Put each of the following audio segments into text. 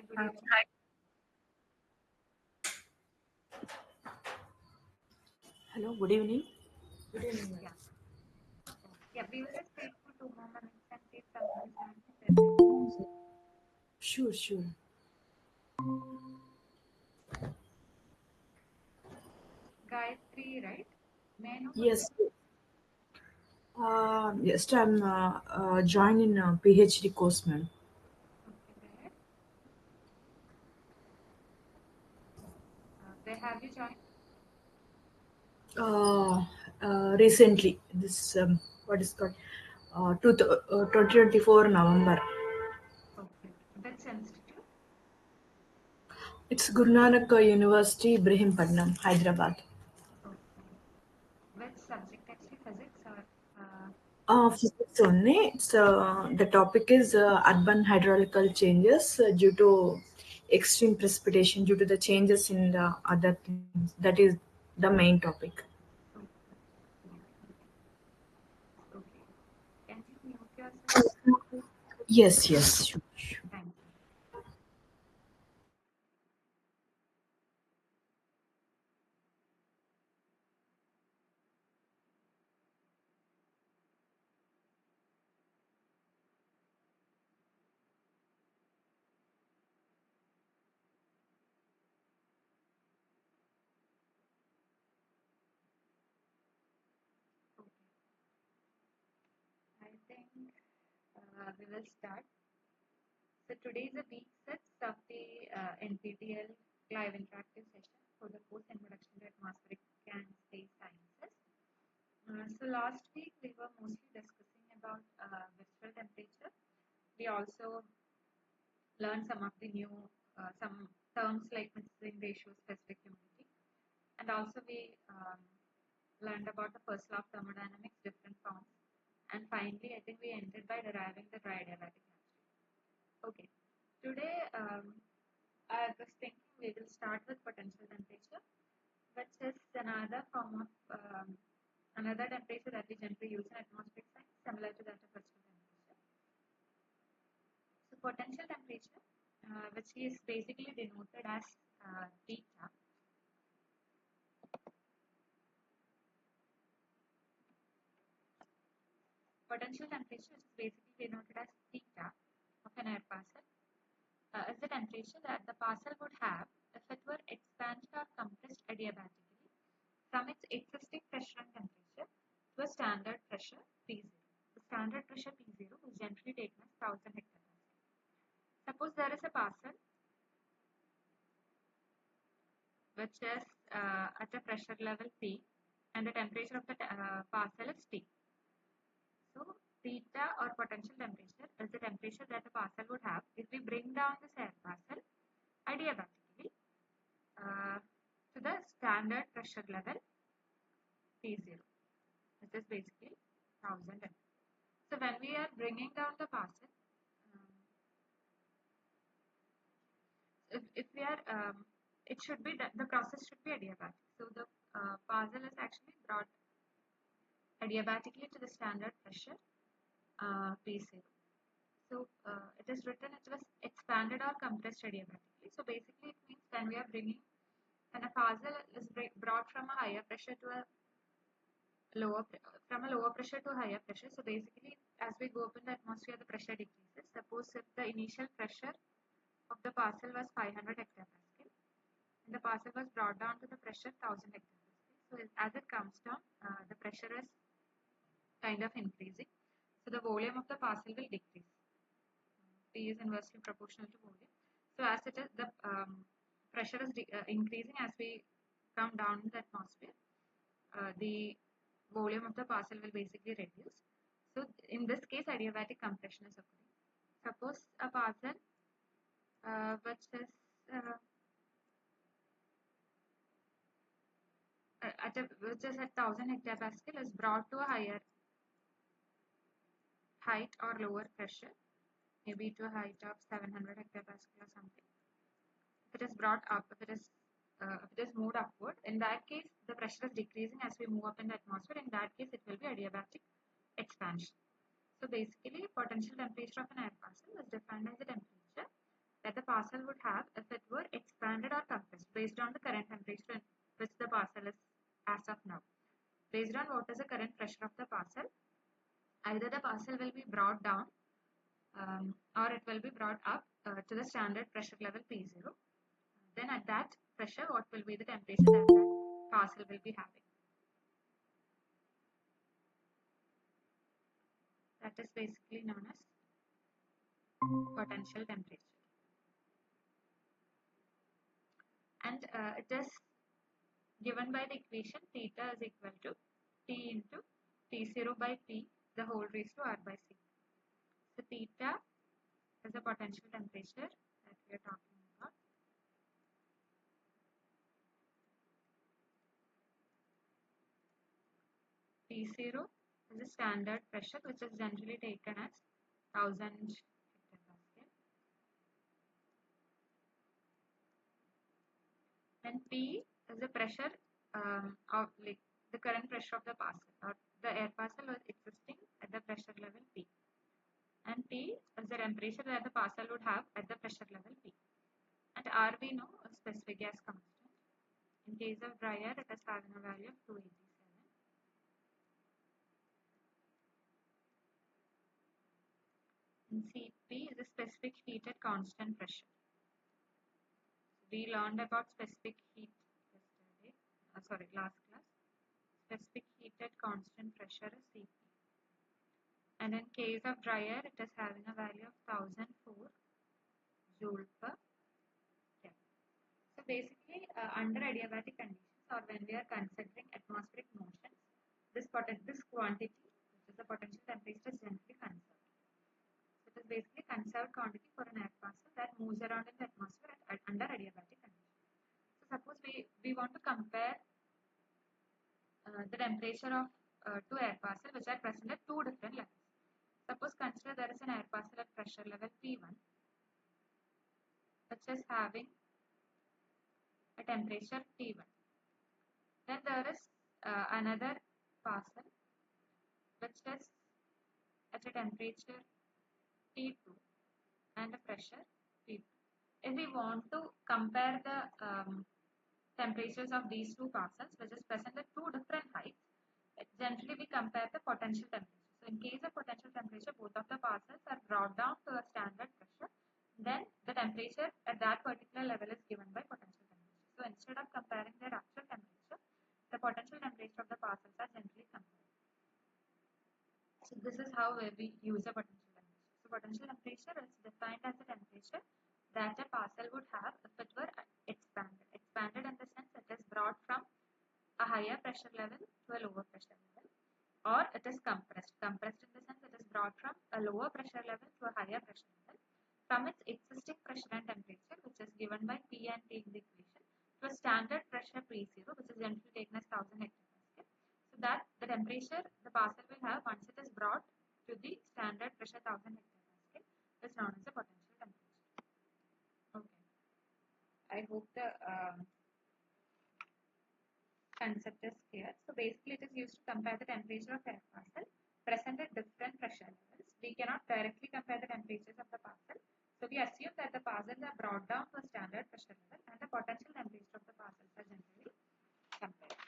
good evening. Hello, good evening. Good evening. Yeah, we will just wait for 2 more minutes and see if someone is joining. Sure, sure. Gayatri, right? May I know what's Yes, yes, I'm joining PhD course, ma'am. okay, there? Where have you joined? Recently, this what is called 2024 November. Okay. Which institute? It's Guru Nanak University, Ibrahimpatnam, Hyderabad. Okay. Which subject actually? Physics or Physics only. The topic is urban hydraulical changes due to extreme precipitation due to the changes in the other things. That is the main topic. okay. Okay. Can you mute yourself? Yes, yes, sure, sure. Thank you. Okay. I think we will start. So today is a week 6 of the NPTEL live interactive session for the course Introduction to Atmospheric and Space Sciences. So last week we were mostly discussing about visceral temperature. We also learned some of the new some terms like mixing ratio, specific humidity, and also we learned about the first law of thermodynamics, different forms, and finally I think we ended by deriving the dry adiabatic chemistry. Okay, today I was thinking we will start with potential temperature, which is another form of another temperature that we generally use in atmospheric science, similar to that of visceral temperature. So potential temperature, which is basically denoted as theta. Potential temperature is basically denoted as theta of an air parcel, is the temperature that the parcel would have if it were expanded or compressed adiabatically from its existing pressure and temperature to a standard pressure P0. The standard pressure P0 is generally taken as 1000 hectopascal. Suppose there is a parcel which is at a pressure level P and the temperature of the parcel is T. So theta or potential temperature is the temperature that the parcel would have if we bring down this air parcel adiabatically to the standard pressure level P0, which is basically 1000 m. So when we are bringing down the parcel, um, if we are, it should be the process should be adiabatic. So the parcel is actually brought adiabatically to the standard pressure P0. So it is written it was expanded or compressed adiabatically. So basically it means when we are bringing, when a parcel is brought from a higher pressure to a lower, from a lower pressure to a higher pressure. So basically as we go up in the atmosphere the pressure decreases. Suppose if the initial pressure of the parcel was 500 hectopascal and the parcel was brought down to the pressure 1000 hectopascal. So as it comes down, the pressure is kind of increasing. So the volume of the parcel will decrease. P is inversely proportional to volume. So as it is, the pressure is increasing as we come down in the atmosphere. The volume of the parcel will basically reduce. So in this case, adiabatic compression is occurring. Suppose a parcel which is which is at 1000 hectopascal is brought to a higher height or lower pressure, maybe to a height of 700 hectopascal or something. If it is brought up, if it is moved upward, in that case the pressure is decreasing as we move up in the atmosphere. In that case, it will be adiabatic expansion. So basically, potential temperature of an air parcel is defined as the temperature that the parcel would have if it were expanded or compressed based on the current temperature in which the parcel is as of now. Based on what is the current pressure of the parcel, either the parcel will be brought down or it will be brought up to the standard pressure level P0. Then at that pressure, what will be the temperature that the parcel will be having? That is basically known as potential temperature. And it is given by the equation theta is equal to T into T0 by P the whole raised to R by C. So theta is the potential temperature that we are talking about. T0 is the standard pressure which is generally taken as 1000 hectopascal. And P is the pressure of like the current pressure of the parcel, or the air parcel was existing at the pressure level P. And T is the temperature that the parcel would have at the pressure level P. And R we know a specific gas constant. In case of dry air, it is having a value of 287. And Cp is a specific heated constant pressure. We learned about specific heat yesterday, last class. Specific heated constant pressure is Cp. And in case of dry air, it is having a value of 1004 joule per Kelvin. So basically, under adiabatic conditions, or when we are considering atmospheric motions, this quantity, which is the potential temperature, is generally conserved. So it is basically conserved quantity for an air parcel that moves around in the atmosphere under adiabatic conditions. So suppose we want to compare the temperature of two air parcels which are present at two different levels. Suppose consider there is an air parcel at pressure level P1 which is having a temperature T1. Then there is another parcel which is at a temperature T2 and a pressure P2. If we want to compare the temperatures of these two parcels which is present at two different heights, generally we compare the potential temperature. So in case of potential temperature, both of the parcels are brought down to a standard pressure. Then the temperature at that particular level is given by potential temperature. So instead of comparing their actual temperature, the potential temperature of the parcels are generally compared. So this is how we use a potential temperature. So potential temperature is defined as the temperature that a parcel would have if it were expanded. Expanded in the sense it is brought from a higher pressure level to a lower pressure level, or it is compressed. Compressed in the sense it is brought from a lower pressure level to a higher pressure level from its existing pressure and temperature, which is given by P and T in the equation, to a standard pressure P0, which is generally taken as 1000 hectopascal. So that the temperature the parcel will have once it is brought to the standard pressure 1000 hectopascal is known as the potential temperature. Okay. I hope the concept is clear. So basically it is used to compare the temperature of air parcel present at different pressure levels. We cannot directly compare the temperatures of the parcel. So we assume that the parcels are brought down to a standard pressure level and the potential temperature of the parcels are generally compared.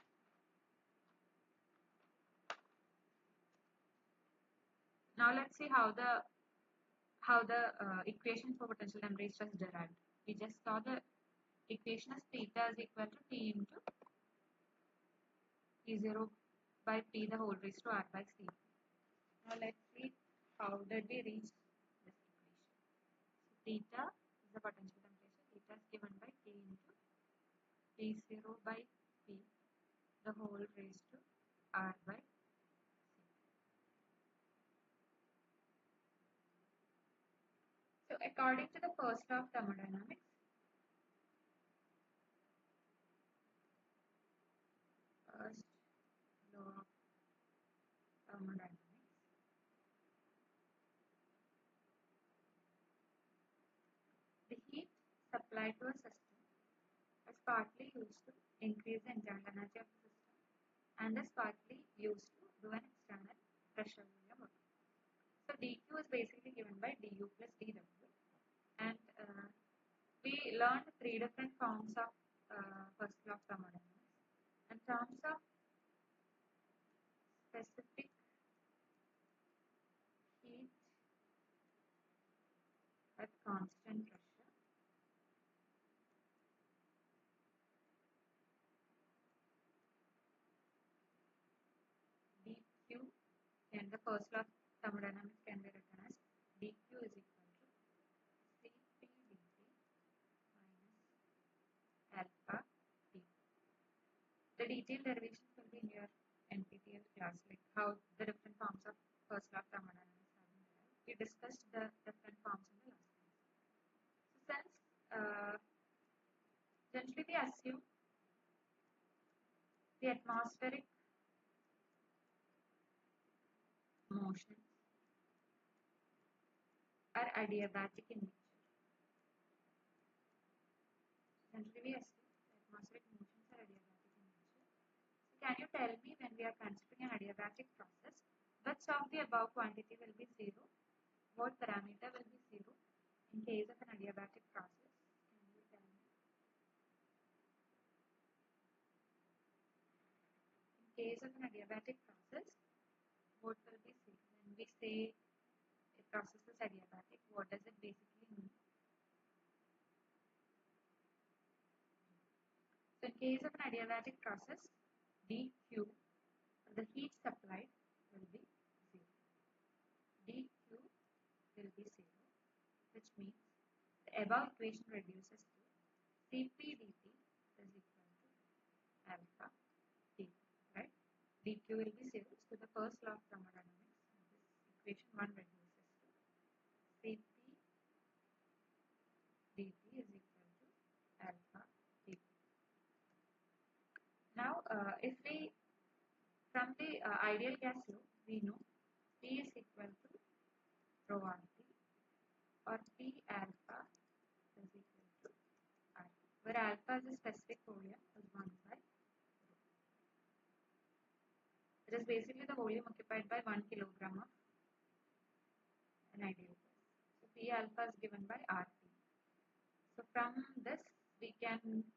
Now let's see how the equation for potential temperature is derived. We just saw the equation as theta is equal to T into T0 by P the whole raised to R by C. Now let's see how did we reach this equation. So theta is the potential temperature. Theta is given by T into T0 by P the whole raised to R by C. So according to the first law of thermodynamics, first law of thermodynamics, the heat supplied to a system is partly used to increase the internal energy of the system and is partly used to do an external pressure volume work. So dq is basically given by du plus dw, and we learned three different forms of first law of thermodynamics. In terms of specific heat at constant pressure, dq, and the first law of thermodynamics can be written as dq is equal to cp dt minus alpha t. The detailed derivations will be in your NPTEL class, like how the different forms of first law of thermodynamics have been derived. We discussed the different forms in the last class. So since generally we assume the atmospheric motions are adiabatic in nature. Generally we assume the atmospheric motions are adiabatic in nature. So can you tell me, when we are considering an adiabatic process, which of the above quantity will be zero? What parameter will be zero in case of an adiabatic process? Can you tell me? In case of an adiabatic process, what will be zero? When we say a process is adiabatic, what does it basically mean? So in case of an adiabatic process, dq, the heat supplied, will be zero. dq will be zero, which means the above equation reduces to Cp dt is equal to alpha t, right? dq will be zero. So the first law of thermodynamics, this equation 1 reduces to Cp dt is equal to alpha t. Now, if we, from the ideal gas law, we know P is equal to rho RT, or P alpha is equal to R, where alpha is the specific volume is 1 by rho. It is basically the volume occupied by 1 kilogram of an ideal gas. So P alpha is given by RT. So from this we can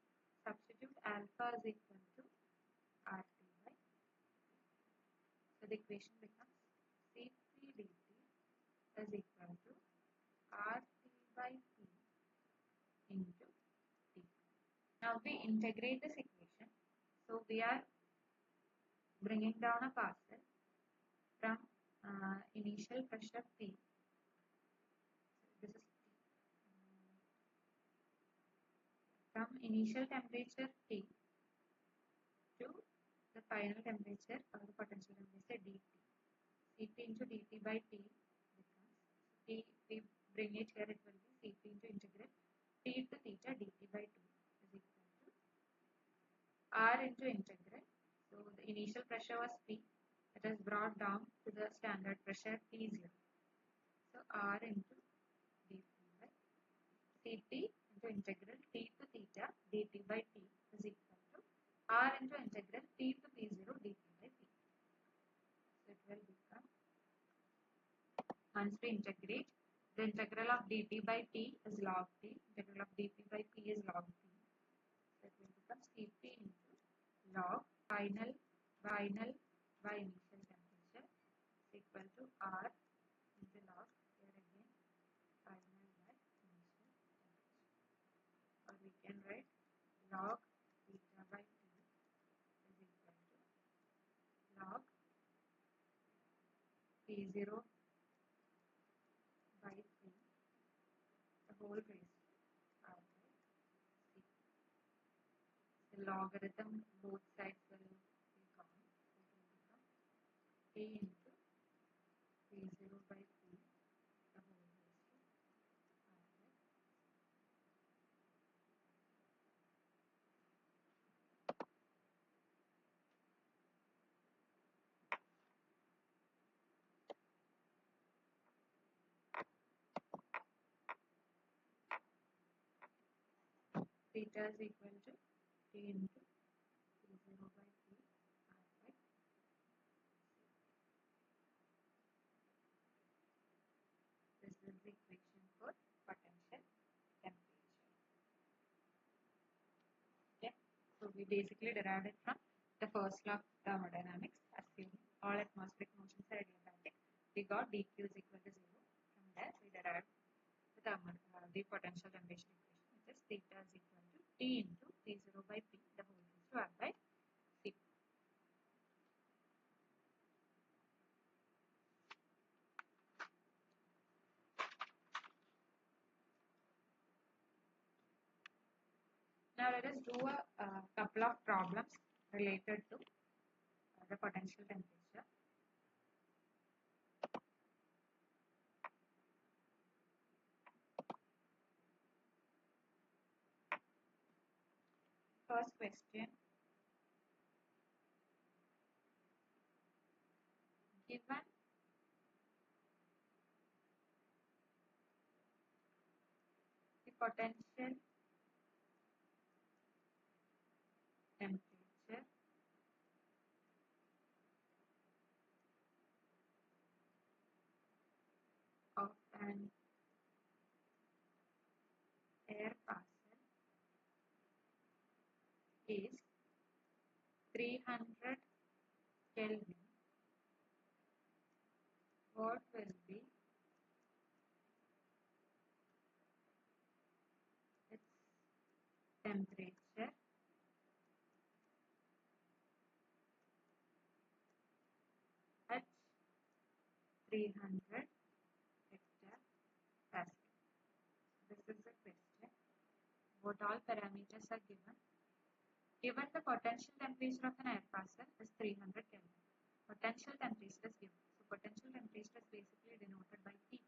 substitute alpha is equal to RT by. So the equation becomes Cp dt is equal to RT by P into T. Now we integrate this equation. So we are bringing down a parcel from initial pressure P. This is from initial temperature T to the final temperature or the potential temperature dt. Cp into dt by T becomes T. We bring it here, it will be Cp into integral T to theta dt by 2 is equal to R into integral. So the initial pressure was P. It is brought down to the standard pressure P0. So R into dt by Cp into integral T to theta dt by T is equal to R into integral T to P0 dt by T. So it will become, once we integrate, the integral of dt by T is log T, integral of dt by P is log T. So it will become Cp into log final by initial temperature is equal to R into log, here again final by initial temperature. Or we can write log theta by T is equal to log P0 by P, the whole raised to R by C. The logarithm both sides will be gone. So it will become P into P0 by P, the whole raised to R by. Theta is equal to T into P0 by P, R by. This is the equation for potential temperature. basically derived it from the first law of thermodynamics, assuming all atmospheric motions are adiabatic. We got dq is equal to 0. From there, we derived the potential temperature equation, which is theta is equal to T into T0 by P, the whole raised to R by C. Now let us do a couple of problems related to the potential temperature. First question, given the potential temperature of an air parcel is 300 Kelvin, what will be its temperature at 300 hectopascal? This is the question. What all parameters are given? Given the potential temperature of an air parcel is 300 Kelvin. Potential temperature is given. So potential temperature is basically denoted by theta.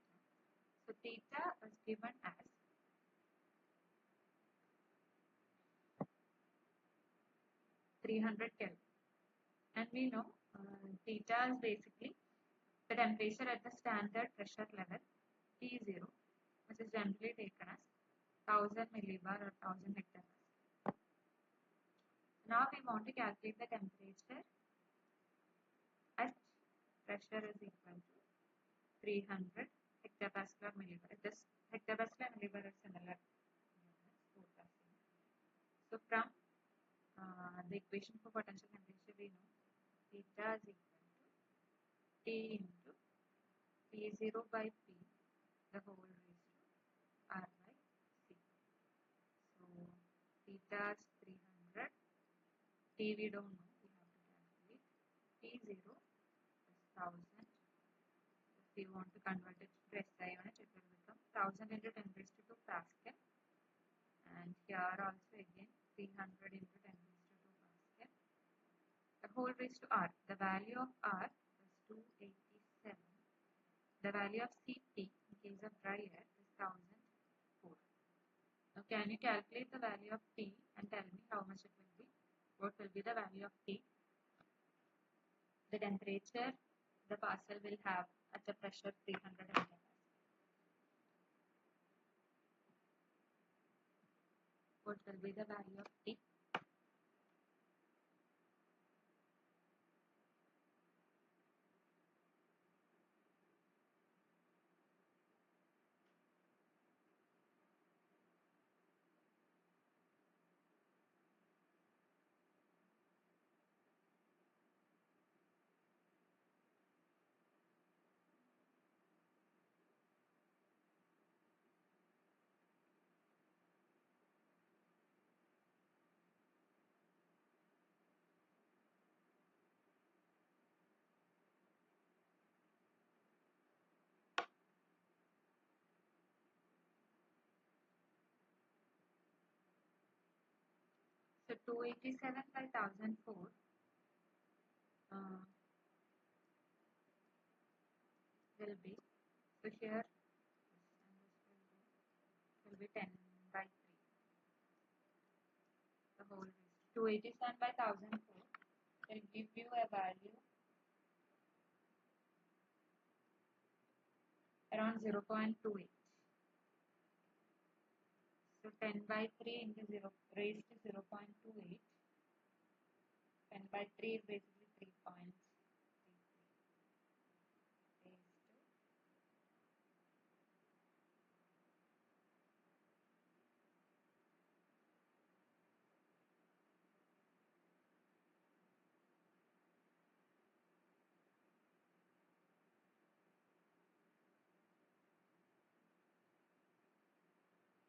So theta is given as 300 Kelvin. And we know theta is basically the temperature at the standard pressure level T0, which is generally taken as 1000 millibar or 1000 hectopascal. Now we want to calculate the temperature at pressure is equal to 300 hectopascal or millibar. If this hectopascal and millibar are similar units, both are same. So from the equation for potential temperature, we know theta is equal to T into T0 by P, the whole raised to R by C. So theta is 300, T we don't know, we have to calculate. T0 is 1000. If we want to convert it to SI unit, it will become 1000 into 10 raised to 2 Pascal. And here also again 300 into 10 raised to 2 Pascal. The whole raised to R. The value of R is 287. The value of Cp in case of dry air is 1004. Now can you calculate the value of T and tell me how much it will be? What will be the value of T? The temperature the parcel will have at the pressure 300 hectopascal. What will be the value of T? So 287 by 1004 will be, so here will be 10 by 3. The whole raised 287 by 1004 will give you a value around 0.28. So 10 by 3 into 0 raised to 0.28. 10 by 3 is basically 3.33 raised to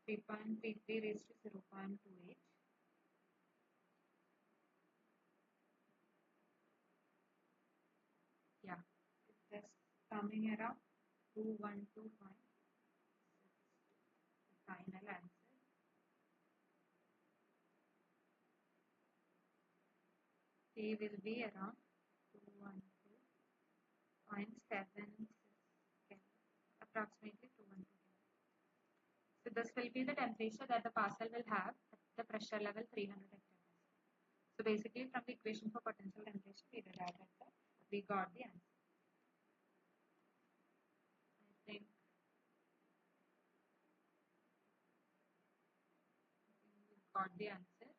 3.33 raised to 0.28. Yeah, it is coming around 212.6. The final answer. T will be around 212.76 approximately 212. So this will be the temperature that the parcel will have at the pressure level 300 hectopascal. So basically from the equation for potential temperature we derived that we got the answer. I think we got the answer.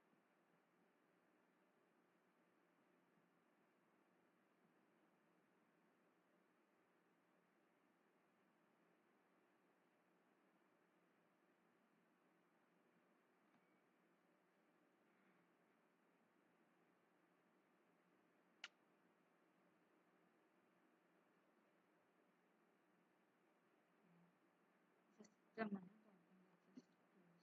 Just a minute. I think I just closed.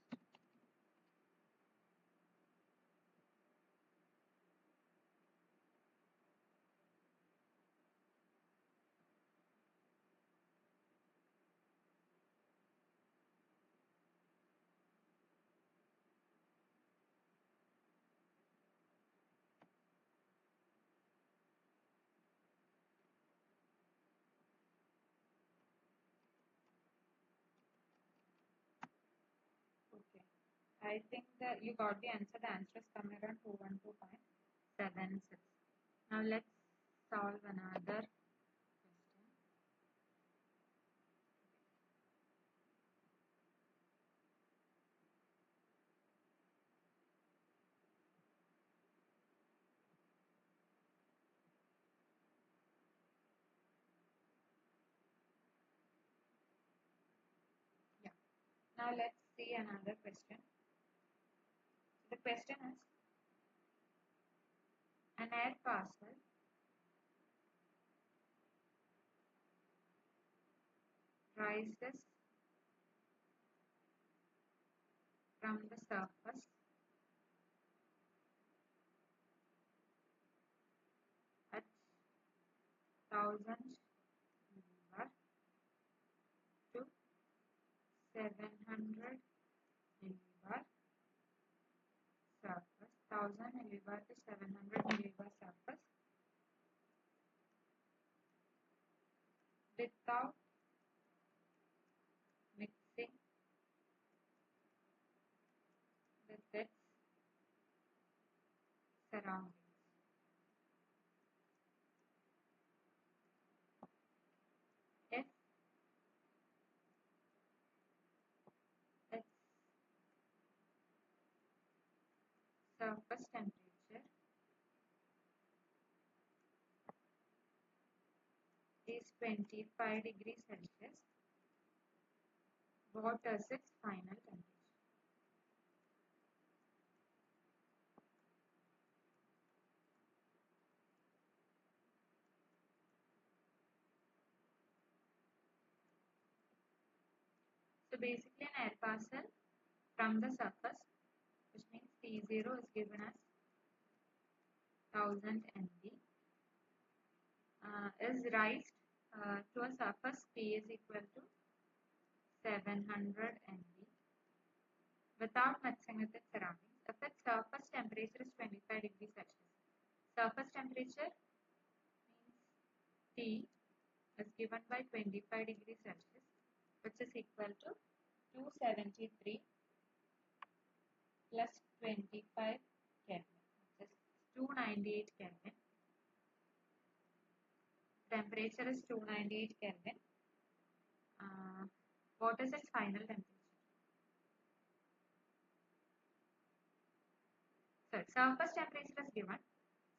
Okay. I think that you got the answer. The answer is coming around 212.76. Now let's solve another question. Yeah. Now let's see another question. The question is an air parcel rises from the surface at 1000 millibar to 700 millibar surface, 1000 millibar to 700 millibar surface without mixing with its surroundings. If its surface temperature is 25 degrees Celsius, what is its final temperature? So basically an air parcel from the surface, which means T0 is given as 1000 MB, is raised to a surface P is equal to 700 MB without mixing with its surroundings. If its surface temperature is 25 degrees Celsius, surface temperature means T is given by 25 degrees Celsius, which is equal to 273 plus 25 Kelvin, which is 298 Kelvin. Temperature is 298 Kelvin. What is its final temperature? So surface temperature is given.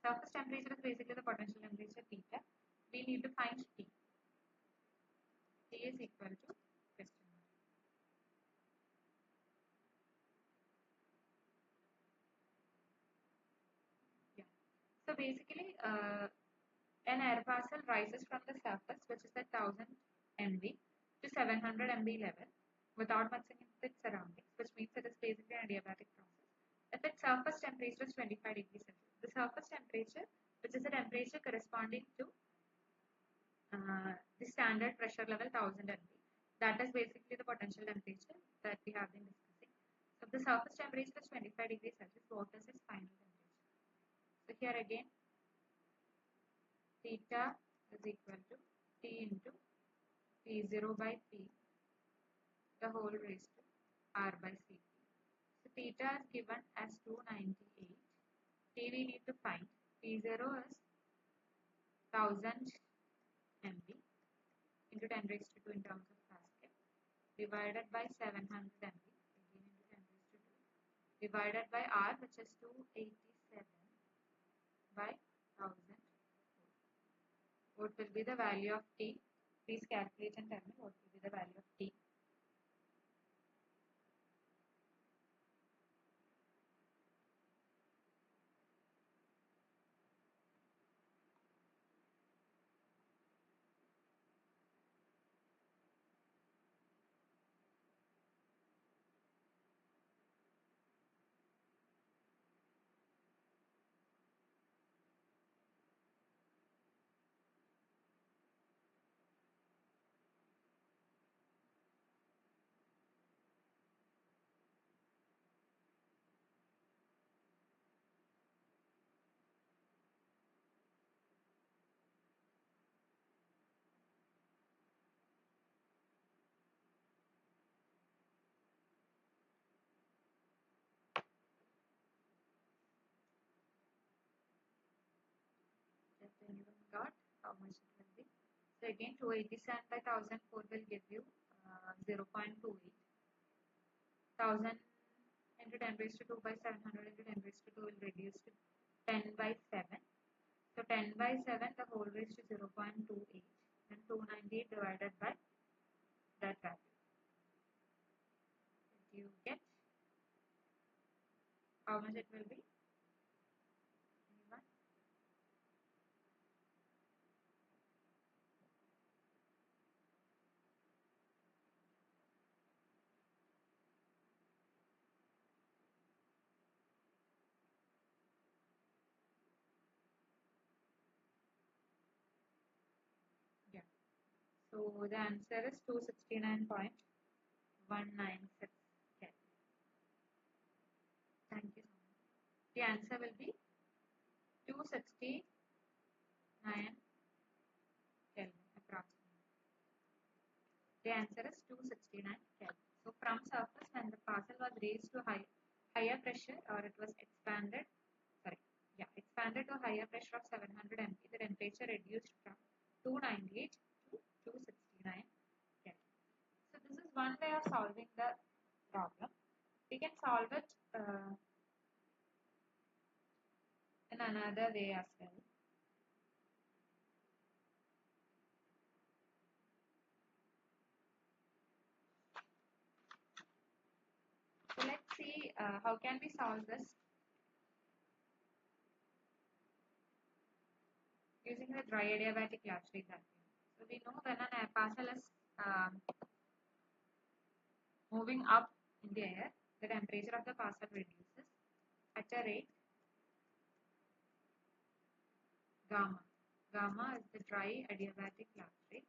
Surface temperature is basically the potential temperature theta. We need to find T. T is equal to question mark. Yeah. So basically, an air parcel rises from the surface, which is at 1000 MB, to 700 MB level without mixing with its surroundings. temperature is 25 degrees Celsius. The surface temperature, which is the temperature corresponding to the standard pressure level 1000 MB. That is basically the potential temperature that we have been discussing. So if the surface temperature is 25 degrees Celsius, what is its final temperature? So here again, theta is equal to T into T0 by P, the whole raised to R by Cp. So theta is given as 298. T we need to find. T0 is 1000 MB into 10 raised to 2 in terms of Pascal, divided by 700 MB again into 10 raised to 2, divided by R, which is 287 by 1000. What will be the value of T? Please calculate and tell me what will be the value of T. Just anyone got how much it will be? So again, 287 by 1004 will give you 0.28. 1000 into 10 raised to 2 by 700 into 10 raised to 2 will reduce to 10 by 7. So 10 by 7, the whole raised to 0.28, and 298 divided by that value. Did you get how much it will be? Anyone? Yeah. So the answer is 269.196 Kelvin. Thank you so much. The answer will be 269 Kelvin approximately. The answer is 269 Kelvin. So from surface, when the parcel was raised to higher pressure, or it was expanded, expanded to higher pressure of 700 MB, the temperature reduced from 298 to 269 Kelvin. So this is one way of solving the problem. We can solve it in another way as well. So let's see how can we solve this using the dry adiabatic Latry that we know. So we know when an air parcel is moving up in the air, the temperature of the parcel reduces at a rate gamma. Gamma is the dry adiabatic Latry,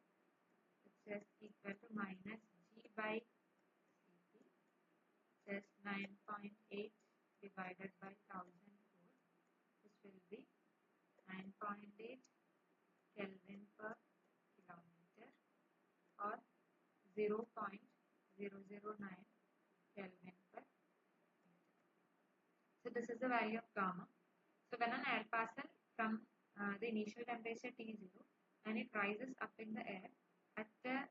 which is equal to minus G by Cp, which is 9.8 divided by 1004, which will be 9.8 Kelvin per kilometer, or 0.009 Kelvin per meter. So this is the value of gamma. So when an air parcel from the initial temperature T0 and it rises up in the air at the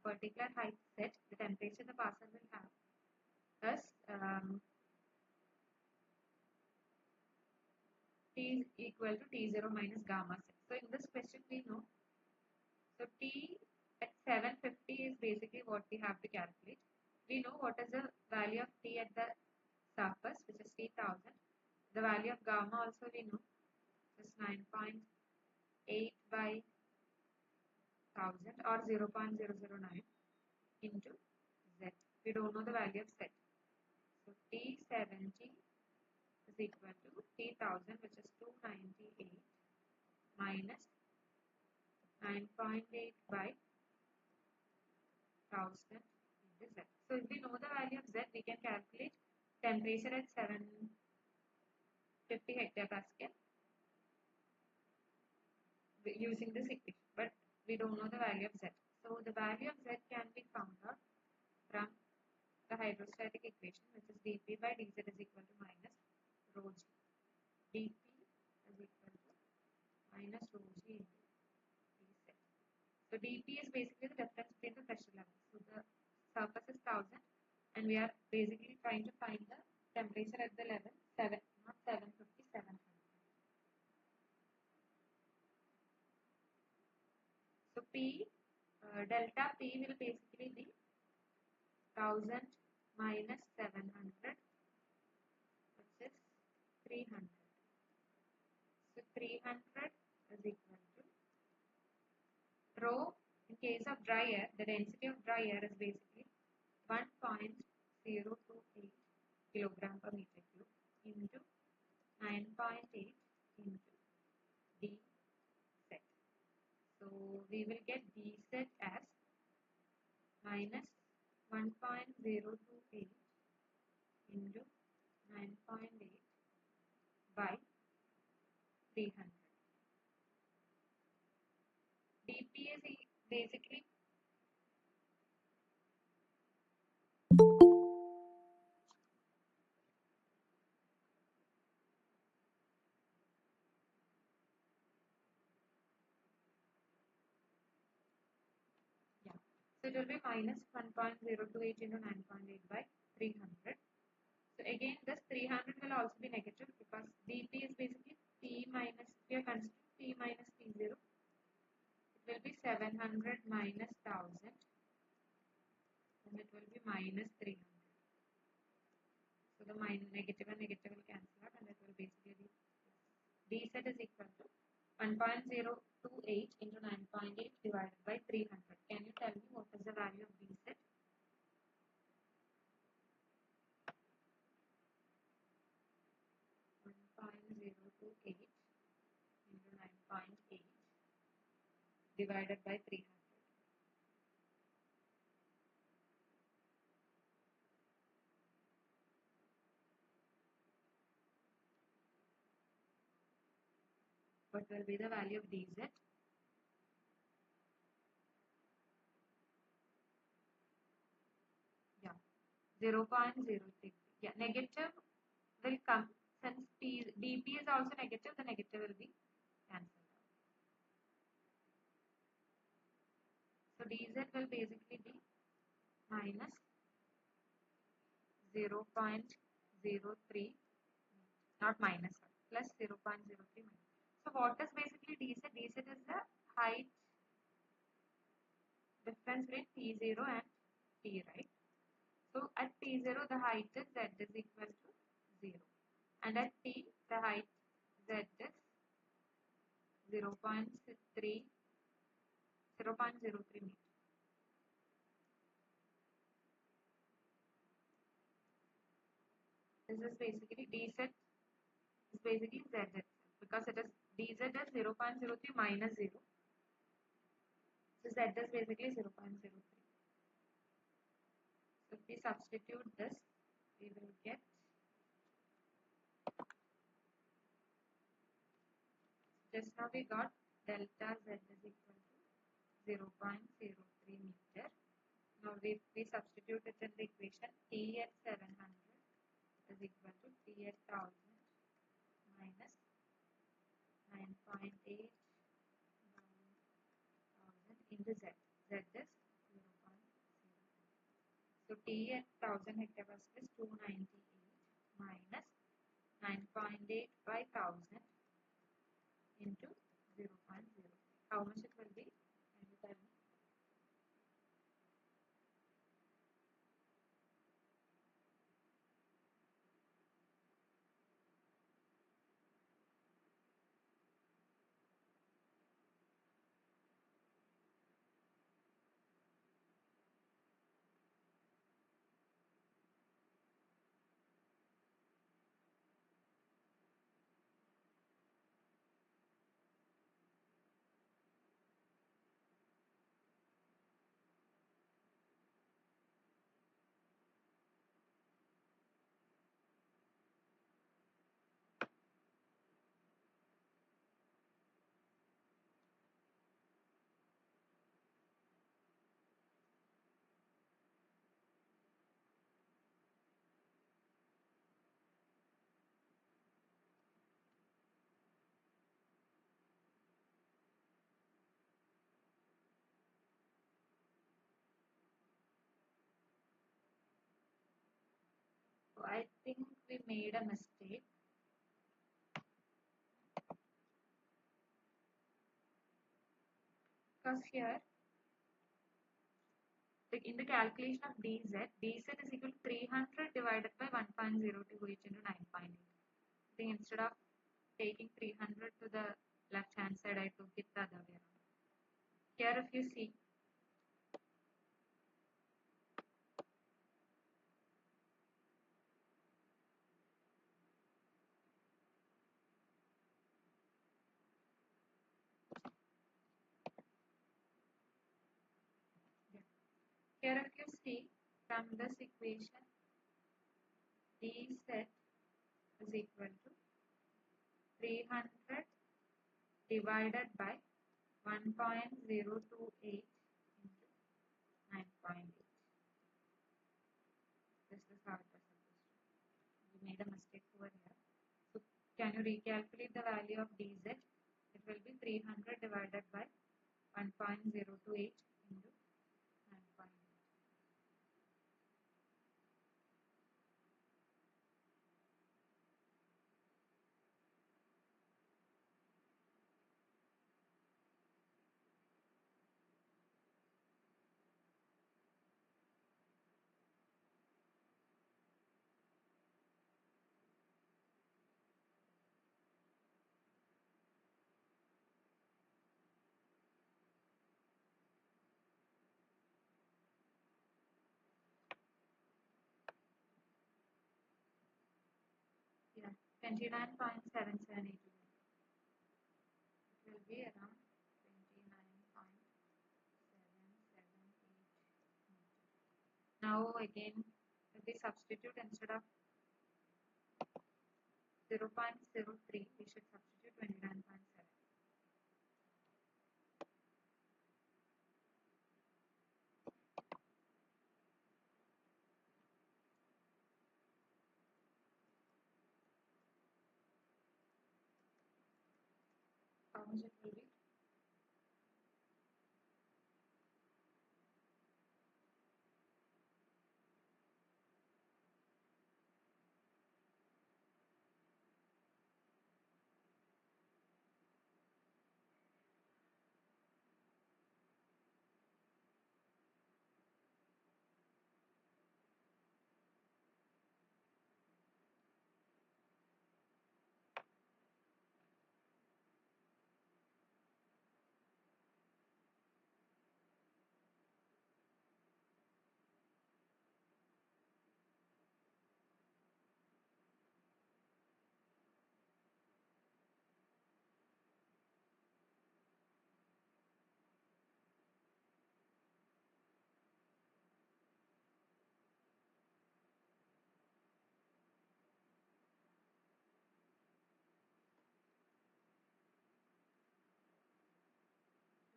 particular height set, the temperature the parcel will have is T is equal to T0 minus gamma set. So in this question we know, so T at 750 is basically what we have to calculate. We know what is the value of T at the surface, which is T1000. The value of gamma also we know, is 9.8 by 1000 or 0.009 into Z. We don't know the value of Z. So T70 is equal to T1000, which is 298 minus 9.8 by 1000 into Z. So if we know the value of Z, we can calculate temperature at 750 hectopascal using this equation, but we don't know the value of Z. So the value of Z can be found out from the hydrostatic equation, which is dP by dZ is equal to minus rho G. dP is equal to minus rho G into dZ. So dP is basically the difference between the pressure levels. So the surface is 1000 and we are basically trying to find the temperature at the level 7, not 750, 700. So delta P will basically be 1000 minus 700, which is 300. So 300 is equal to rho. In case of dry air, the density of dry air is basically 1.028 kilogram per meter cube into 9.8 into d set. So we will get d set as minus 1.028 into 9.8 by 300. dP is basically, yeah. So it will be minus 1.028 into 9.8 by 300. So again, this 300 will also be negative because dP is basically P minus, we are considering P minus P0. It will be 700 minus 1000 and it will be minus 300. So the negative and negative will cancel out and it will basically be d set is equal to 1.028 into 9.8 divided by 300. Can you tell me what is the value of d set? 1.028 into 9.8 divided by 300. What will be the value of dz? Yeah, 0.033. Yeah, negative will come since dP is also negative, the negative will be cancelled out. So dz will basically be minus 0.03, not minus, plus 0.03 minus. So what is basically dz? Dz is the height difference between T0 and T, right? So at T0 the height is Z is equal to 0 and at T the height Z is 0.3 meters. This is basically dz is basically Z itself because it is dz is 0.03 minus 0. So Z is basically 0.03. So if we substitute this, we will get just now we got delta Z is equal to 0.03 meter. Now we substitute it in the equation. T at 700 is equal to T at 1000 minus 9.8 by 1000 into Z. Z is 0.03. So T at 1000 hectopascal is 298 minus 9.8 by 1000 into 0.03. How much it will be? Can you tell me? I think we made a mistake. Because here, in the calculation of dz is equal to 300 divided by 1.028 into 9.8. I think instead of taking 300 to the left hand side, I took it the other way around. Here, if you see, here if you see from this equation, dz is equal to 300 divided by 1.028 into 9.8. This is how it was supposed to be. We made a mistake over here. So can you recalculate the value of dz? It will be 300 divided by 1.028 into 9.8. Yeah, 29.778. It will be around 29.778. Now again, if we substitute instead of 0.03, we should substitute 29.7. How much it will be?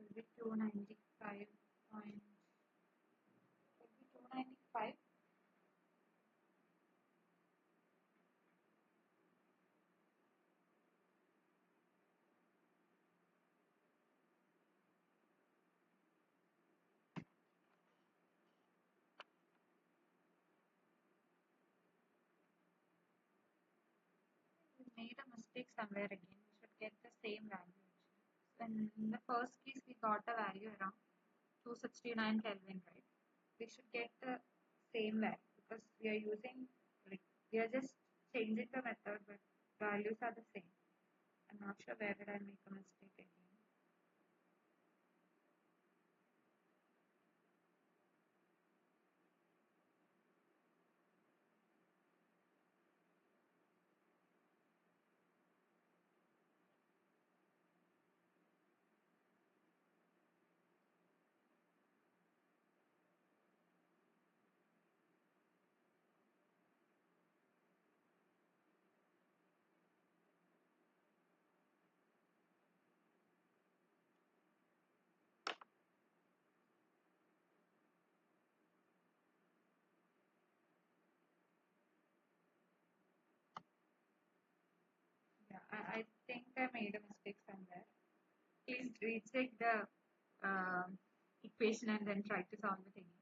It will be 295 point. It will be 295. We made a mistake somewhere again. We should get the same value. So in the first case, we got a value around 269 Kelvin, right? We should get the same value because we are using, like, we are just changing the method, but values are the same. I'm not sure where did I make a mistake again. Yeah, I think I made a mistake somewhere. Please recheck the equation and then try to solve it again.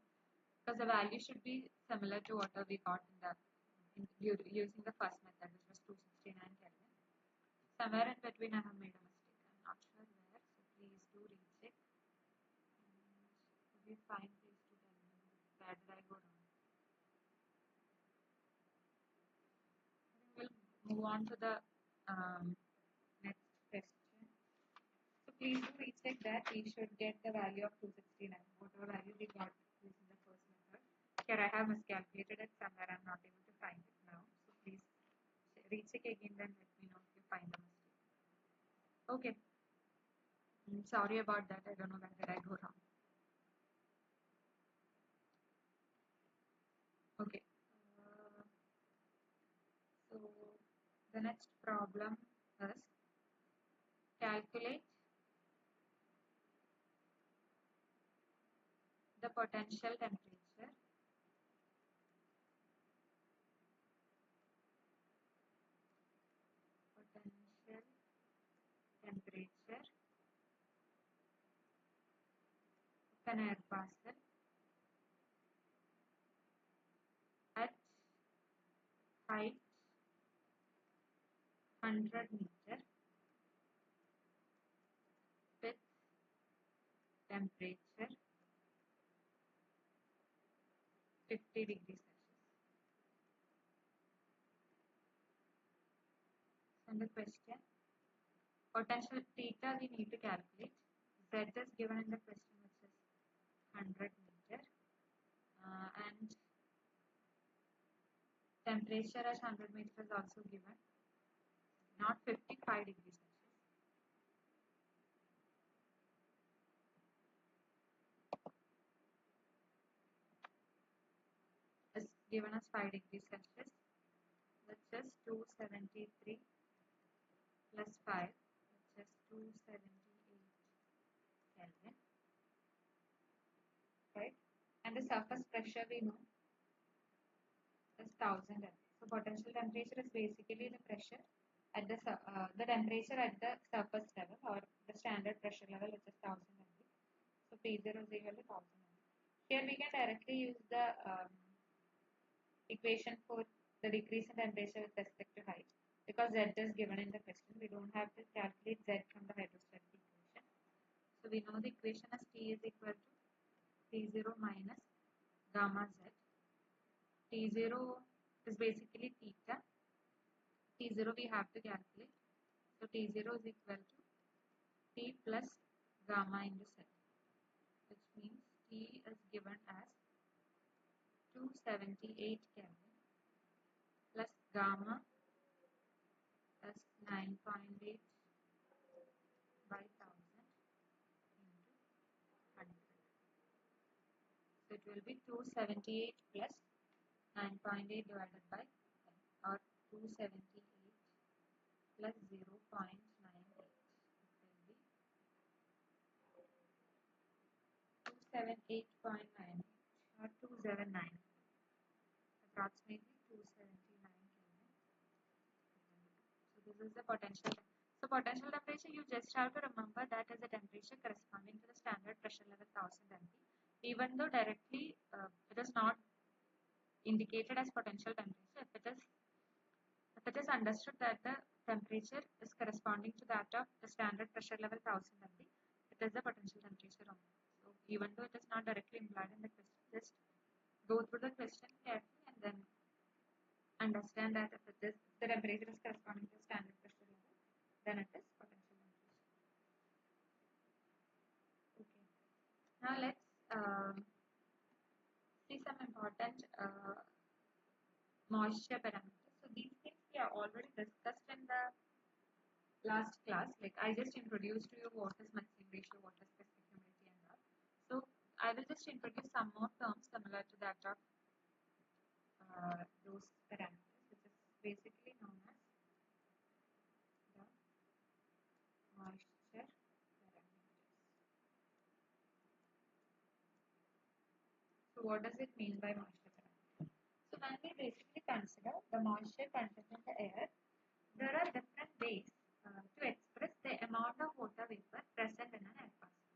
Because the value should be similar to what we got using the first method, which was 269 Kelvin. Somewhere in between I have made a mistake. I'm not sure where, so please do recheck. And if you find, please do tell me where did I go wrong. We'll move on to the next question. So please do recheck that we should get the value of 269, whatever value we got using the first method. Here I have miscalculated it somewhere, I'm not able to find it now. So please recheck again, then let me know if you find the mistake. Okay. Sorry about that, I don't know where did I go wrong. Okay. So the next problem is calculate the potential temperature of an air parcel at height 100 meter with temperature 50 degrees Celsius. And the question, potential theta we need to calculate. Z is given in the question, which is 100 meter, and temperature at 100 meter is also given, not 55 degrees Celsius. Is given as 5 degrees Celsius, which is 273 plus 5, which is 278 Kelvin, right? And the surface pressure we know is 1000 Kelvin. So potential temperature is basically the pressure at the temperature at the surface level, or the standard pressure level, which is 1000 MV. So P0 is equal to 1000 MV. Here we can directly use the equation for the decrease in temperature with respect to height, because Z is given in the question. We don't have to calculate Z from the hydrostatic equation. So we know the equation as T is equal to T0 minus gamma Z. T0 is basically theta. T0 we have to calculate. So T0 is equal to T plus gamma into Z, which means T is given as 278 Kelvin plus gamma as 9.8 by 1000 into 100. So it will be 278 plus 9.8 divided by 10, or 278 plus 0.98. It will be 278.98 or 279, approximately 279 Kelvin. So this is the potential. So potential temperature, you just have to remember that is the temperature corresponding to the standard pressure level 1000 MV. Even though directly it is not indicated as potential temperature, if it is understood that the temperature is corresponding to that of the standard pressure level 1000 MV, it is the potential temperature only. So even though it is not directly implied in the question, just go through the question carefully and then understand that if the temperature is corresponding to the standard pressure level, then it is potential temperature. Okay. Now let's see some important moisture parameters. So these things we have already discussed in the last class. Like I just introduced to you what is mixing ratio, what is specific humidity and all. So I will just introduce some more terms similar to that of those parameters, which is basically known as the moisture parameters. So what does it mean by moisture parameter? So when we basically consider the moisture content in the air, there are different ways to express the amount of water vapor present in an air parcel.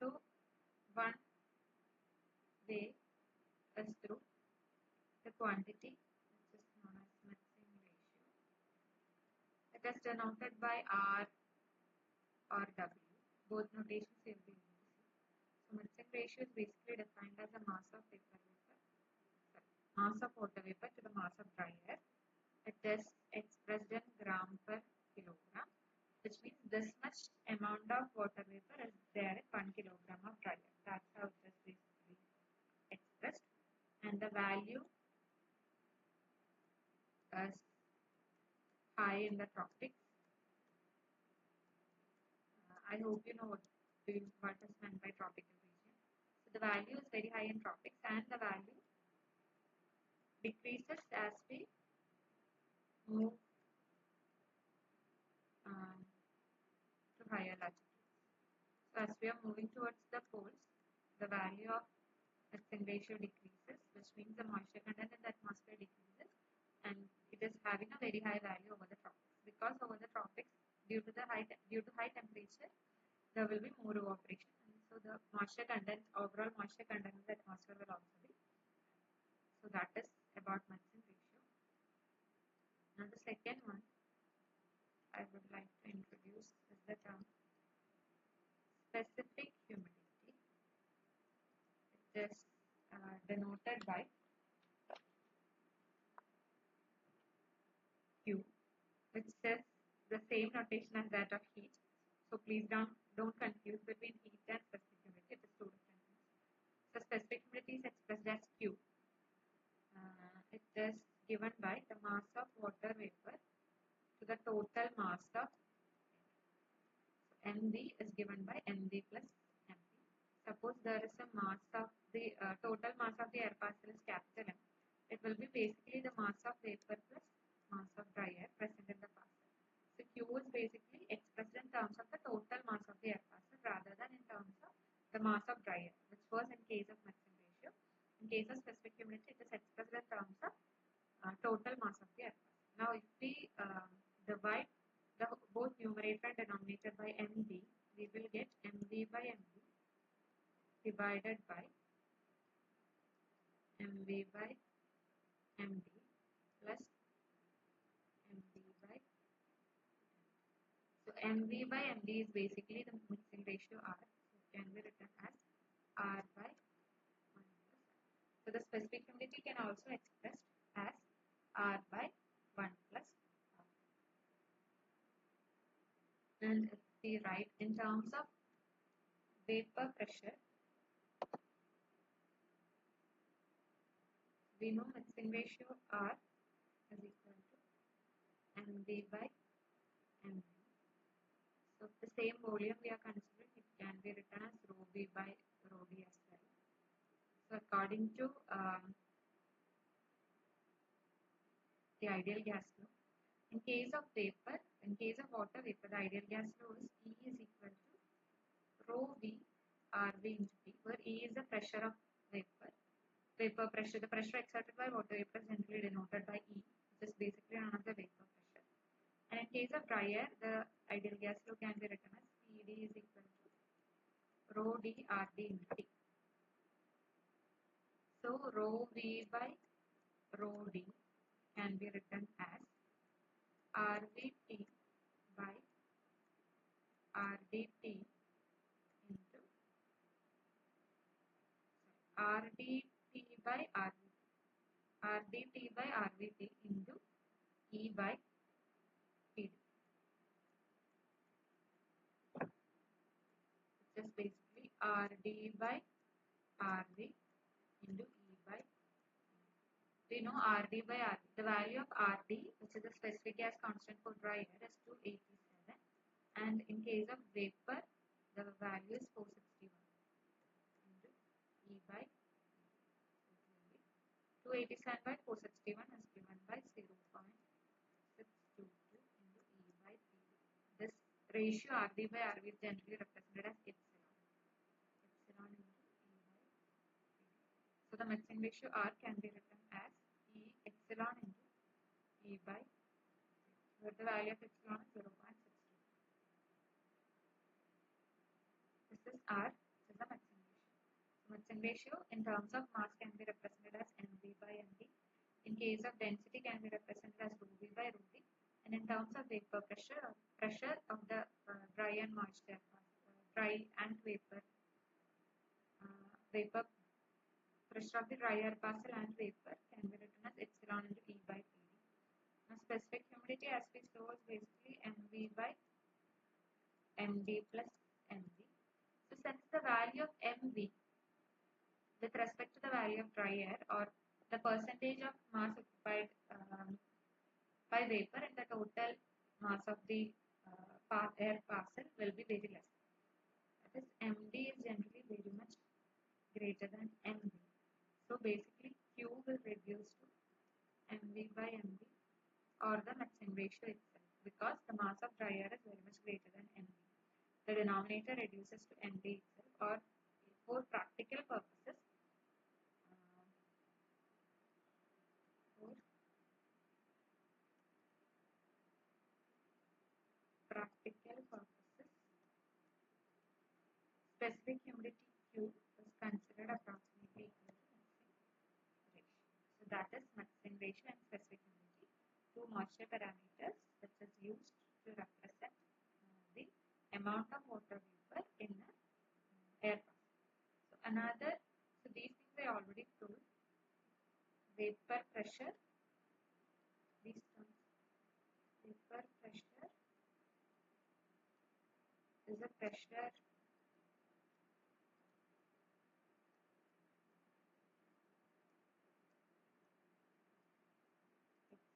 So one way is through the quantity, which is It is denoted by R or W. Both notations will be used. So mixing ratio is basically defined as the mass of mass of water vapor to the mass of dry air. It is expressed in gram per kilogram, which means this much amount of water vapor is there in 1 kilogram of dry air. That's how it is basically expressed. And the value is high in the tropics. I hope you know what is meant by tropical region. So the value is very high in tropics, and the value decreases as we move to higher latitudes. So as we are moving towards the poles, the value of mixing ratio decreases, which means the moisture content in the atmosphere decreases, and it is having a very high value over the tropics. Because over the tropics, due to high temperature, there will be more evaporation, and so the moisture content, overall moisture content in the atmosphere will also be. So that is about mixing ratio. Now the second one I would like to introduce is the term specific humidity. It is denoted by Q, which says the same notation as that of heat. So please don't confuse between heat and specific humidity. It is two different things. So specific humidity is expressed as Q. It is given by the mass of water vapor to the total mass of Mv is given by Mv plus Mp. Suppose there is a mass of the total mass of the air parcel is capital M. It will be basically the mass of vapor plus mass of dry air present in the parcel. So Q is basically expressed in terms of the total mass of the air parcel rather than in terms of the mass of dry air, which was in case of mixing ratio. In case of specific humidity, it is expressed in terms of total mass of the air parcel. Now, if we divide both numerator and denominator by Mv, we will get Mv by Mv divided by Mv by Md plus Mv by. So Mv by Md is basically the mixing ratio R. So it can be written as R by 1 plus R. So the specific humidity can also expressed as R by 1 plus R. And if we write in terms of vapor pressure, we know mixing ratio R is equal to Mv by Mv. So the same volume we are considering, it can be written as rho V by rho D as well. So according to the ideal gas flow, in case of water vapor, the ideal gas flow is E is equal to rho V RV into T, where E is the pressure of vapor pressure. The pressure exerted by water vapor is generally denoted by E, which is basically another vapor pressure. And in case of dry air, the ideal gas flow can be written as PD is equal to rho D RD into T. So rho V by rho D can be written as RVT by RDT into RDT by RDT by RVT into E by PD. Which is basically RD by RV into E by PD. We know RD by RV. The value of RD, which is the specific gas constant for dry air, is 287, and in case of vapor, the value is 461 into E by 287 by 461 is given by 0.622 into E by PD. This ratio RD by RV is generally represented as epsilon. Epsilon into E by PD. So the mixing ratio R can be written as E epsilon into E by PD, where the value of epsilon is 0.62. This is R, this is the mixing ratio. The mixing ratio in terms of mass can be represented as Mv by Md. In case of density can be represented as rho V by rho D. And in terms of vapor pressure, pressure of the dry and moisture, dry and vapor pressure of the dry air parcel and vapor can be written as epsilon into E by Td. Now specific humidity, as we saw, is basically Mv by Md plus Mv. So since the value of Mv with respect to the value of dry air, or the percentage of mass occupied by vapor in the total mass of the air parcel, will be very less. That is, Md is generally very much greater than Mv. So basically Q will reduce to Mv by Md, or the mixing ratio itself, because the mass of dry air is very much greater than Mv. The denominator reduces to Md itself, or for practical purposes, for practical purposes, specific humidity Q is considered approximately equal to mixing ratio. So that is mixing ratio and specific humidity, two moisture parameters which is used to represent the amount of water vapor in the air pass. So these things I already told. Vapor pressure, these terms. Vapor pressure is a pressure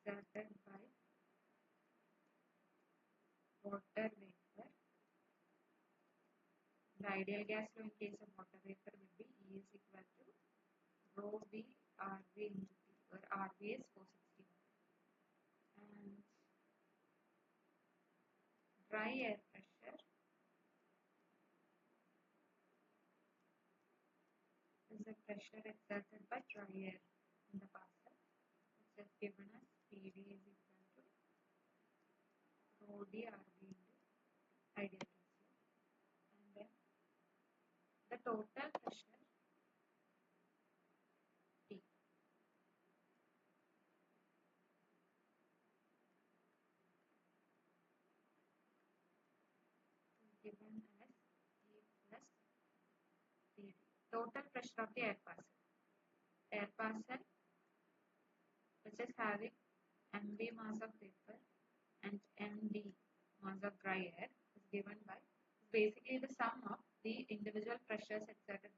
exerted by water vapor. The ideal gas flow in case of water vapor will be E is equal to rho V RV into T, where RV is 461. And dry air pressure is a pressure exerted by dry air in the parcel, which is given as PD is equal to rho D RV into ideal gas flow. And then the total pressure T is given as E plus PD. Total pressure of the air parcel. Air parcel which is having Mv mass of vapor and Md mass of dry air is given by basically the sum of the individual pressures exerted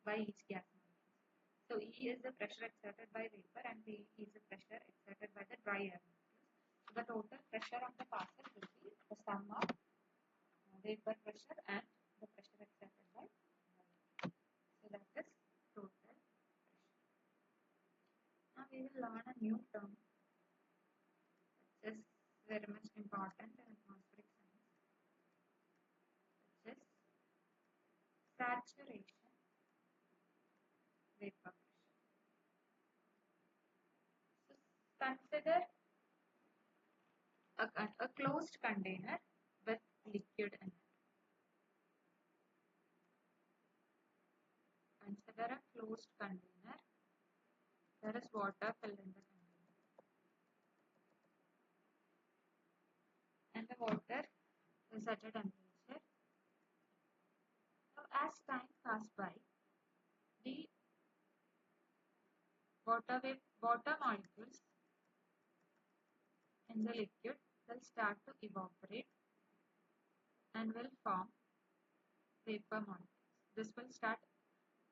by each gas molecule. So E is the pressure exerted by vapor and V is the pressure exerted by the dry air molecules. So the total pressure of the parcel will be the sum of vapor pressure and the pressure exerted by vapor. So that is total pressure. Now we will learn a new term which is very much important in atmospheric science, which is saturation vapor pressure. So consider a closed container with liquid in it. Consider a closed container. There is water filled in the container, and the water is at a temperature. Now, as time passes by, the water molecules in the liquid will start to evaporate and will form vapor molecules. This will start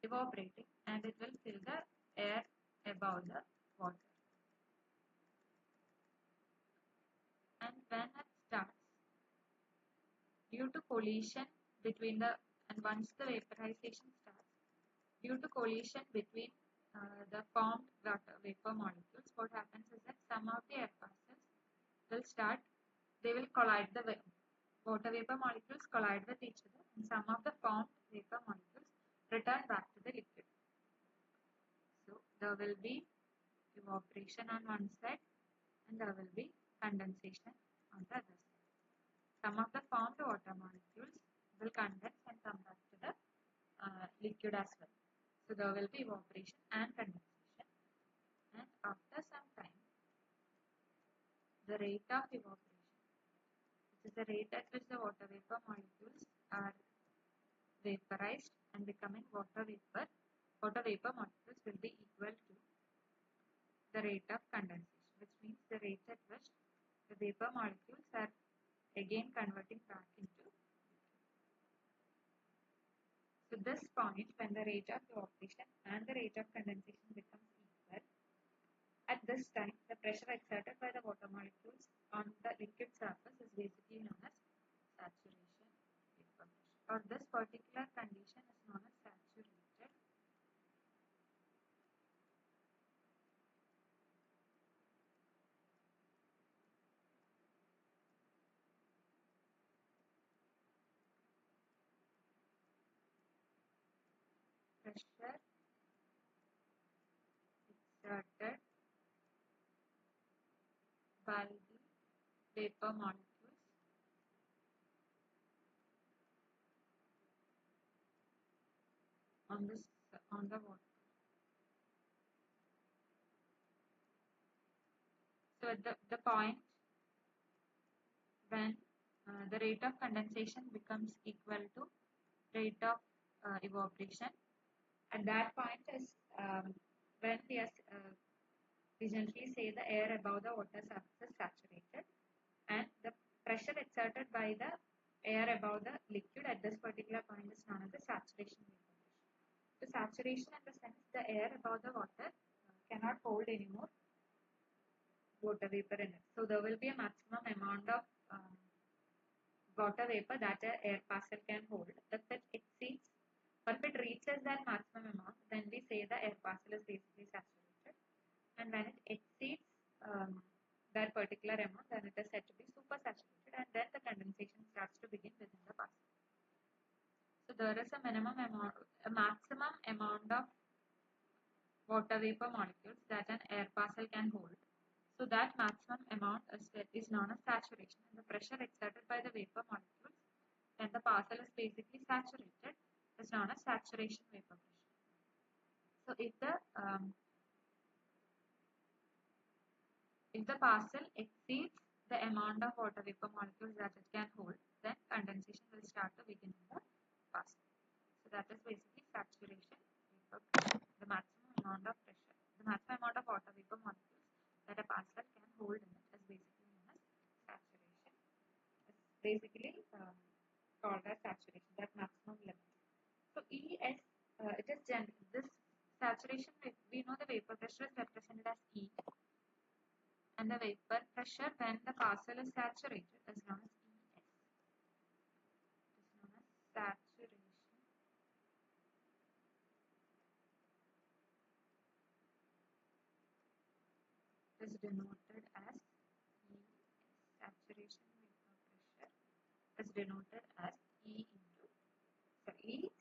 evaporating and it will fill the air above the water. And when it starts, due to collision between and once the vaporization starts, due to collision between the formed water vapor molecules, what happens is that some of the air parcels will start, they will collide, the water vapor molecules collide with each other, and some of the formed vapor molecules return back to the liquid. So there will be evaporation on one side and there will be condensation on the other side. Some of the formed water molecules will condense and come back to the liquid as well. So there will be evaporation and condensation, and after some time the rate of evaporation, which is the rate at which the water vapor molecules are vaporized and becoming water vapor. Water vapor molecules will be equal to the rate of condensation, which means the rate at which the vapor molecules are again converting back into liquid. So this point, when the rate of evaporation and the rate of condensation becomes equal, at this time the pressure exerted by the water molecules on the liquid surface is basically known as saturation vapor pressure, or this particular condition is known as saturated pressure exerted by the vapor molecules on the water. So at the point when the rate of condensation becomes equal to rate of evaporation, at that point is when we generally say the air above the water surface is saturated, and the pressure exerted by the air above the liquid at this particular point is known as the saturation vapor pressure. So saturation in the sense the air above the water cannot hold anymore water vapor in it. So there will be a maximum amount of water vapor that an air parcel can hold. If it exceeds or if it reaches that maximum amount, then we say the air parcel is basically saturated. And when it exceeds that particular amount, then it is said to be supersaturated, and then the condensation starts to begin within the parcel. So there is a maximum amount of water vapor molecules that an air parcel can hold. So that maximum amount is known as saturation, and the pressure exerted by the vapor molecules when the parcel is basically saturated is known as saturation vapor pressure. So if the parcel exceeds the amount of water vapor molecules that it can hold, then condensation will start to begin in the parcel. So that is basically saturation vapor pressure, the maximum amount of pressure, the maximum amount of water vapor molecules that a parcel can hold in it is basically known as saturation. It's basically called as saturation, that maximum limit. So ES, it is this saturation, we know the vapor pressure is represented as E, and the vapor pressure when the parcel is saturated is known as ES. It is known as saturation. Is denoted as ES. Saturation vapor pressure is denoted as E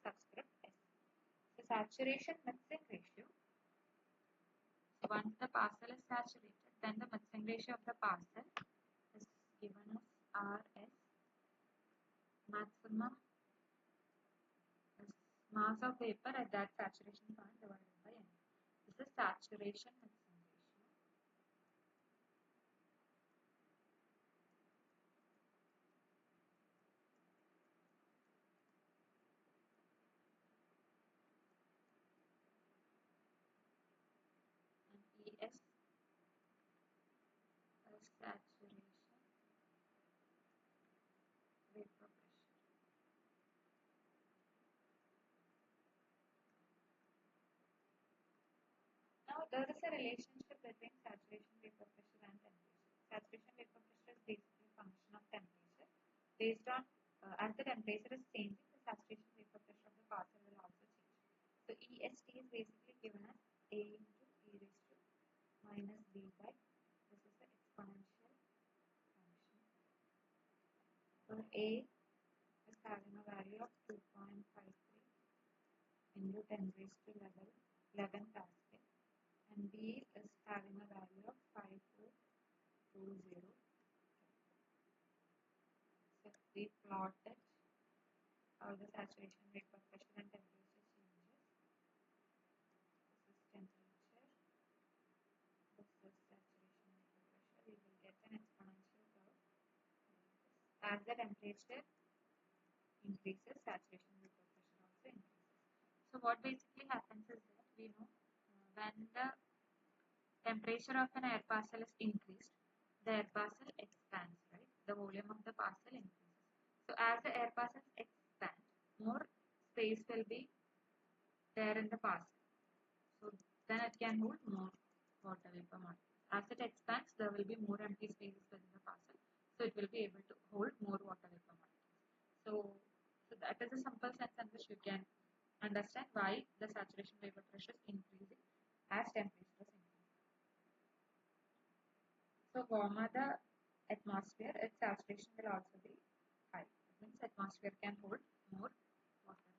subscript S. So saturation mixing ratio. So once the parcel is saturated, then the mixing ratio of the parcel is given as RS. Maximum is mass of vapor at that saturation point divided by N. This is saturation mixing ratio. And ES is saturation vapor pressure. Now there is a relationship between saturation vapor pressure and temperature. Saturation vapor pressure is basically a function of temperature. Based on as the temperature is changing, the saturation vapor pressure of the parcel will also change. So EST is basically given as A into e raised to minus B by, this is the exponential function. So A is having a value of 2.53 into 10 raised to 11 Pascal, and B is having a value of 5420. So if we plot it, how the saturation vapor pressure and temperature changes. This is temperature, this is saturation vapor pressure. We will get an exponential as the temperature increases, saturation vapor pressure also increases. So what basically happens is that we know when the temperature of an air parcel is increased, the air parcel expands, right? The volume of the parcel increases. So as the air parcels expand, more space will be there in the parcel. So then it can hold more water vapor molecules. As it expands, there will be more empty spaces within the parcel. So it will be able to hold more water vapor molecules. So that is a simple sense in which you can understand why the saturation vapor pressure is increasing as temperature is increasing. So warmer the atmosphere, its saturation will also be high. It means atmosphere can hold more water.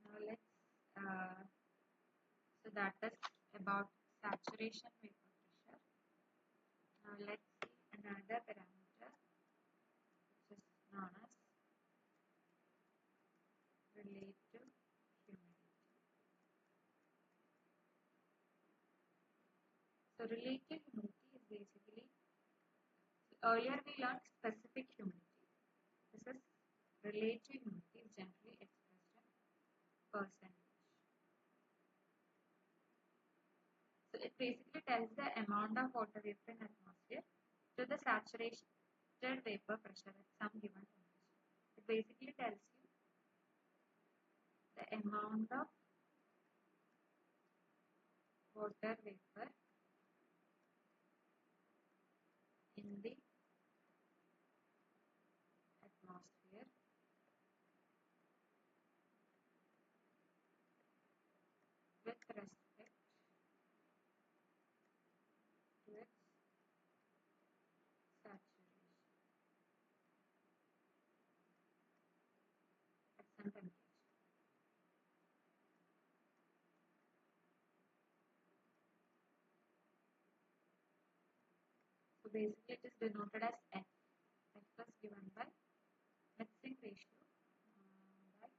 Now let's so that is about saturation vapor pressure. Now let's see another parameter which is known as relative humidity. So relative humidity is basically, earlier we learned specific humidity. This is relative humidity is generally expressed in percentage. So it basically tells the amount of water vapor in atmosphere to the saturation vapor pressure at some given temperature. It basically tells you the amount of water vapor in the atmosphere with respect to its saturation at some temperature. So basically it is denoted as F. F is given by mixing ratio by,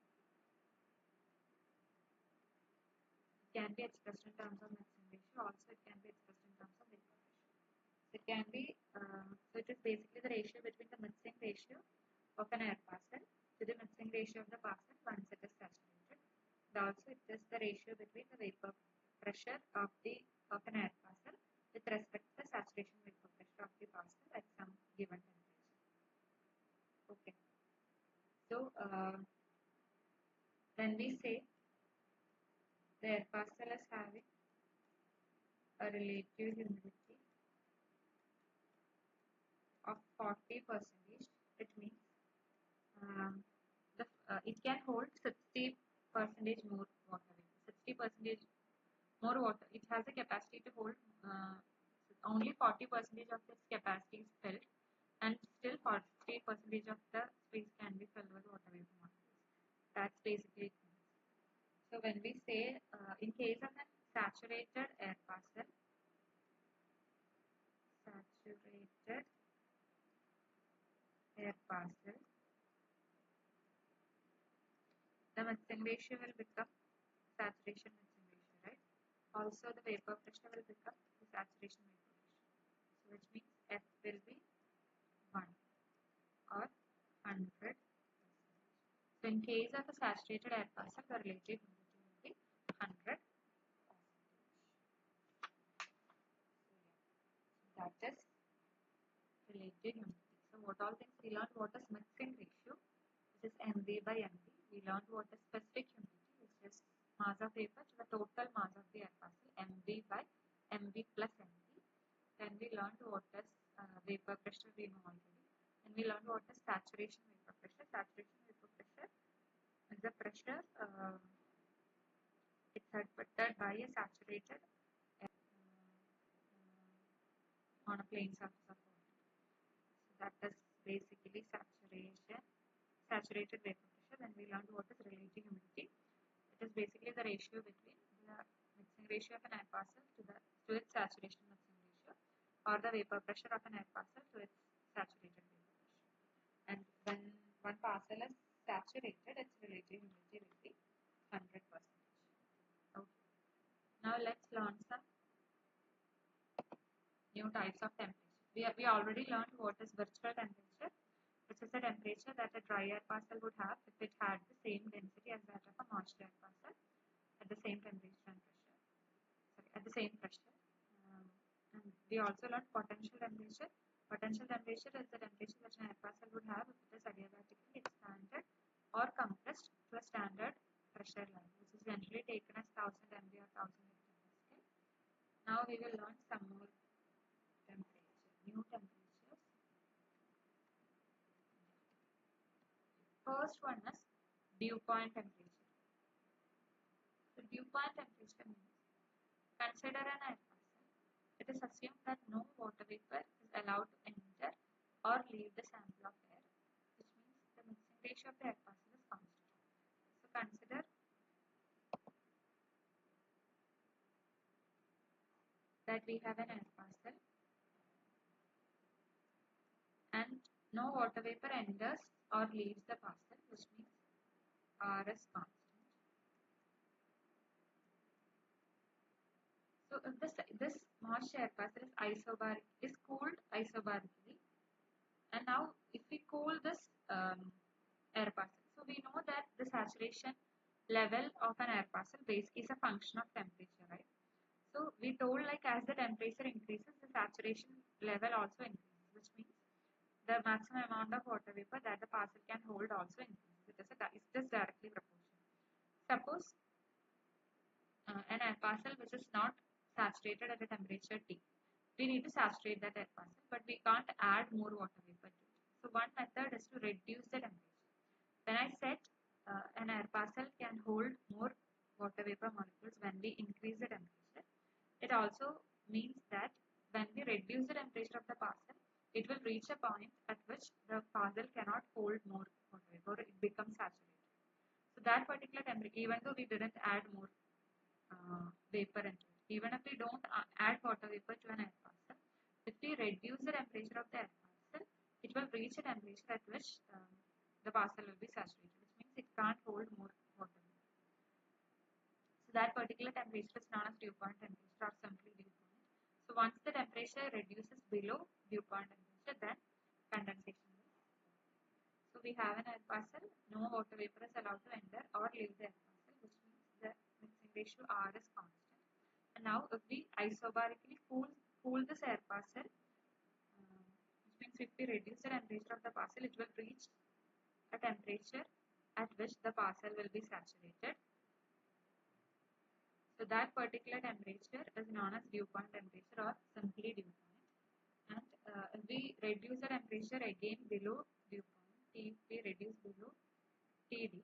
it can be expressed in terms of mixing ratio, also it can be expressed in terms of vapor ratio. It can be, so it is basically the ratio between the mixing ratio of an air parcel to the mixing ratio of the parcel once it is saturated. And also it is the ratio between the vapor pressure of an air parcel with respect to the saturation vapor pressure of the parcel at some given temperature. Okay. So when we say the air parcel is having a relative humidity of 40%, it means it can hold 60% more water vapor. 60% more water. It has a capacity to hold only 40% of its capacity is filled, and still 40% of the space can be filled with water vapor molecules. That's basically it. So when we say in case of a saturated air parcel, saturated air parcel, the mixing ratio will become saturation mixing ratio, right? Also, the vapor pressure will become the saturation vapor pressure. So, which means F will be 1 or 100%. So, in case of a saturated air parcel, the relative humidity will be 100%. So, that is relative humidity. So, what all things we learned? What is mixing ratio, which is MV by MV. We learned what is specific humidity, which is mass of vapor to the total mass of the air parcel, MV by MV plus MV. Then we learned what is vapor pressure, we know already. And we learned what is saturation vapor pressure. Saturation vapor pressure is the pressure exerted by a saturated air on a plane surface of water. So that is basically saturated vapor pressure. Then we learned what is relative humidity. It is basically the ratio between the mixing ratio of an air parcel to its saturation mixing ratio, or the vapor pressure of an air parcel to its saturated vapor pressure. And when one parcel is saturated, its relative humidity will be 100%. Okay. Now let's learn some new types of temperature. we already learned what is virtual temperature, which is the temperature that a dry air parcel would have if it had the same density as that of a moist air parcel at the same temperature and pressure. Sorry, at the same pressure. And we also learned potential temperature. Potential temperature is the temperature that an air parcel would have if it is adiabatically expanded or compressed to a standard pressure level, which is generally taken as 1000 MB or 1000 hectopascal. Now we will learn some more new temperatures. First one is dew point temperature. So dew point temperature means consider an air parcel. It is assumed that no water vapor is allowed to enter or leave the sample of air, which means the mixing ratio of the air parcel is constant. So consider that we have an air parcel and no water vapor enters or leaves the parcel, which means R is constant. So if this moist air parcel is cooled isobarically, and now if we cool this air parcel, so we know that the saturation level of an air parcel basically is a function of temperature, right? So we told like as the temperature increases, the saturation level also increases, which means the maximum amount of water vapor that the parcel can hold also increases. It's just directly proportional. Suppose an air parcel which is not saturated at a temperature T. We need to saturate that air parcel, but we can't add more water vapor to it. So one method is to reduce the temperature. When I said an air parcel can hold more water vapor molecules when we increase the temperature, it also means that when we reduce the temperature of the parcel, it will reach a point at which the parcel cannot hold more water vapor, it becomes saturated. So that particular temperature, even though we didn't add more vapor into it, even if we don't add water vapor to an air parcel, if we reduce the temperature of the air parcel, it will reach a temperature at which the parcel will be saturated, which means it can't hold more water vapor. So that particular temperature is known as dew point temperature or simply dew point. So once the temperature reduces below dew point temperature, then condensation will happen. So we have an air parcel, no water vapor is allowed to enter or leave the air parcel, which means the mixing ratio R is constant. And now if we isobarically cool this air parcel, which means if we reduce the temperature of the parcel, it will reach a temperature at which the parcel will be saturated. So that particular temperature is known as dew point temperature or simply dew point. And if we reduce the temperature again below dew point, if we reduce below TD,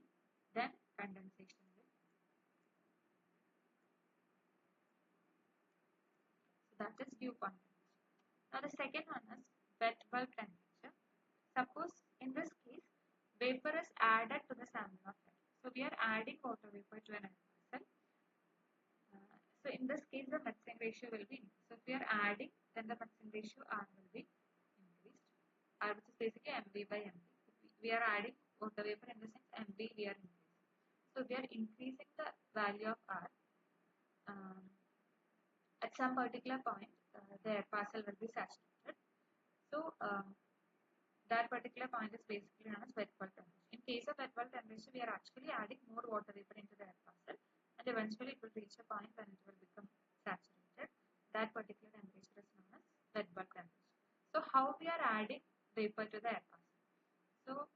then condensation will happen. So that is dew point temperature. Now the second one is wet bulb temperature. Suppose in this case, vapor is added to the sample of air. So we are adding water vapor to an air parcel. So in this case, the mixing ratio will be increased. So if we are adding, then the mixing ratio R will be increased. R, which is basically MV by MV. We are adding water vapor in the sense MV we are increasing. So we are increasing the value of R. At some particular point, the air parcel will be saturated. So that particular point is basically known as wet bulb temperature. In case of wet bulb temperature, we are actually adding more water vapor into the air parcel, and eventually it will reach a point when it will become saturated. That particular temperature is known as wet bulb temperature. So how we are adding vapor to the air parcel?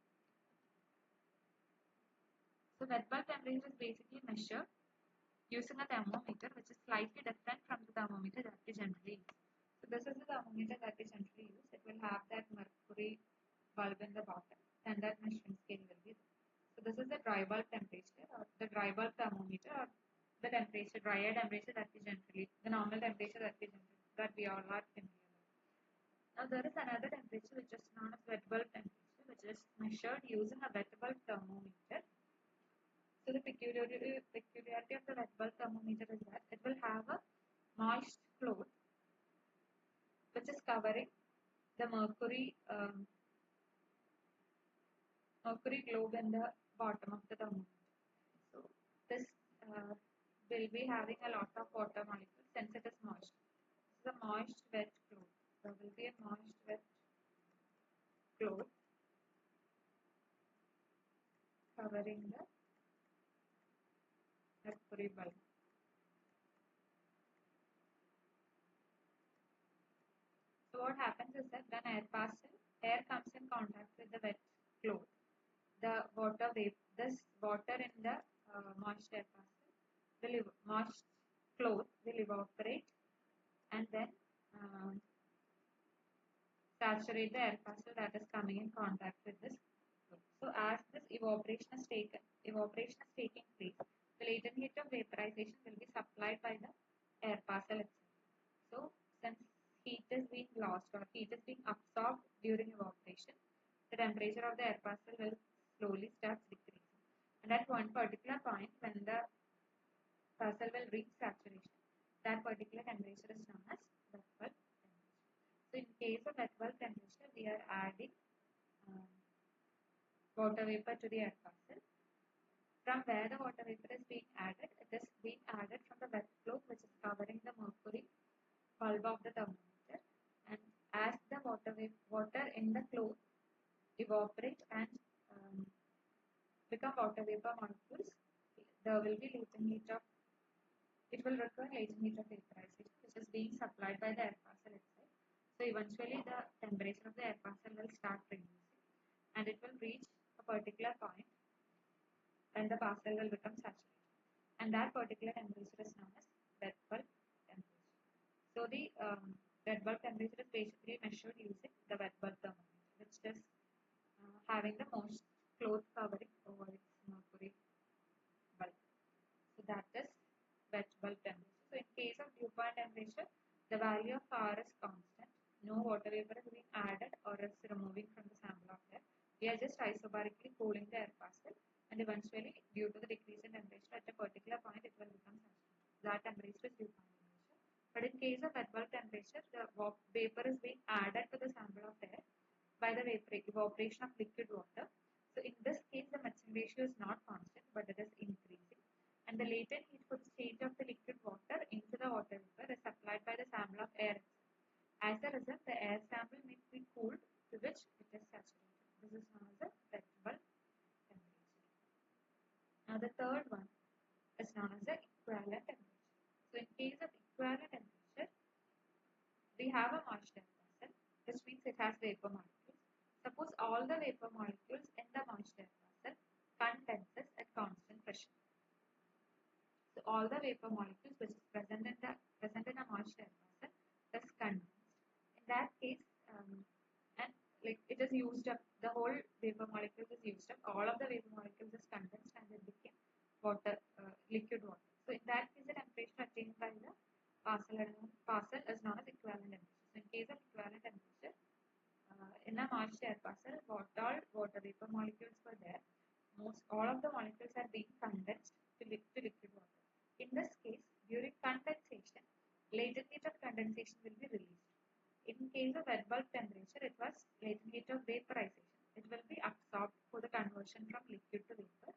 So wet bulb temperature is basically measured using a thermometer, which is slightly different from the thermometer that we generally use. So this is the thermometer that we generally use. It will have that mercury bulb in the bottom, and that measuring scale will be there. So this is the dry bulb temperature or the dry bulb thermometer or the temperature, dry air temperature that we generally, the normal temperature that we all are familiar with. Now there is another temperature which is known as wet bulb temperature, which is measured using a wet bulb thermometer. So the peculiarity of the wet bulb thermometer is that it will have a moist cloth which is covering the mercury globe in the bottom of the thermometer. So this will be having a lot of water molecules since it is moist. This is a moist wet cloth there will be a moist wet cloth covering the mercury bulb. So what happens is that when air comes in contact with the wet cloth, the this water in the moist air parcel moist cloth will evaporate and then um, saturate the air parcel that is coming in contact with this cloth. So as this evaporation is taking place, the latent heat of vaporization will be supplied by the air parcel itself. So since heat is being lost or heat is being absorbed during evaporation, the temperature of the air parcel will slowly start decreasing. And at one particular point, when the parcel will reach saturation, that particular temperature is known as wet bulb temperature. So in case of wet bulb temperature, we are adding um, water vapor to the air parcel. From where the water vapor is being added, it is being added from the wet cloth which is covering the mercury bulb of the thermometer. And as the water in the cloth evaporate and um, become water vapor molecules, there will be latent heat of it will require latent heat of vaporization, which is being supplied by the air parcel itself. So eventually the temperature of the air parcel will start reducing and it will reach a particular point when the parcel will become saturated. And that particular temperature is known as wet bulb temperature. So the wet bulb temperature is basically measured using the wet bulb thermometer, which is having the most cloth covering over its mercury bulb. So that is wet bulb temperature. So in case of dew point temperature, the value of R is constant. No water vapor is being added or is removing from the sample of air. We are just isobarically cooling the air parcel, and eventually, due to the decrease in temperature at a particular point, it will become saturated. That temperature is dew point temperature. But in case of wet bulb temperature, the vapor is being added to the sample of air by the evaporation of liquid water. So in this case, the mixing ratio is not constant, but it is increasing. And the latent heat for the change of the liquid water into the water vapor is supplied by the sample of air. As a result, the air sample may be cooled to which it is saturated. This is known as the wet bulb temperature. Now the third one is known as the equivalent temperature. So in case of equivalent temperature, we have a moist air parcel, which means it has vapor molecules. Suppose all the vapor molecules in the moist air parcel condenses at constant pressure. So all the vapor molecules which is present in a moist air parcel is condensed. In that case, and like it is used up, the whole vapor molecule is used up. All of the vapor molecules is condensed and it became liquid water. So in that case, the temperature attained by the parcel is known as equivalent temperature. So in case of equivalent temperature, in a moist air parcel, what all water vapor molecules were there, most all of the molecules are being condensed to liquid water. In this case, during condensation, latent heat of condensation will be released. In case of wet bulb temperature, it was latent heat of vaporization. It will be absorbed for the conversion from liquid to vapor.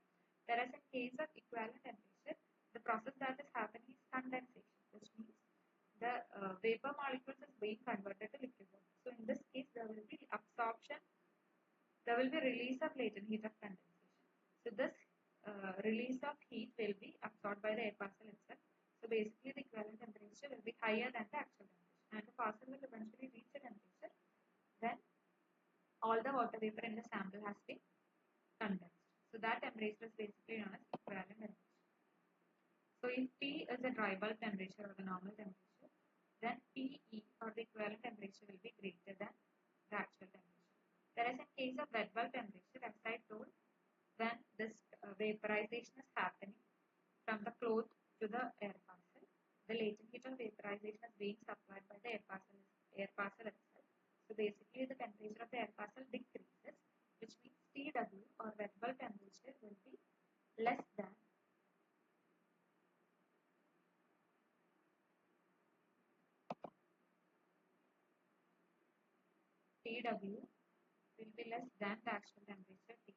Whereas in case of equivalent temperature, the process that is happening is condensation, which means the vapor molecules is being converted to liquid water. So in this case, there will be release of latent heat of condensation. So this release of heat will be absorbed by the air parcel itself. So basically, the equivalent temperature will be higher than the actual temperature, and the parcel will eventually reach a temperature when all the water vapor in the sample has been condensed. So that temperature is basically known as equivalent temperature. So if T is a dry bulb temperature or the normal temperature, then PE or the equivalent temperature will be greater than the actual temperature. Whereas in case of wet bulb temperature, as I told, when this vaporization is happening from the cloth to the air parcel, the latent heat of vaporization is being supplied by the air parcel itself. So basically the temperature of the air parcel decreases, which means TW or wet bulb temperature will be less than TW will be less than the actual temperature T.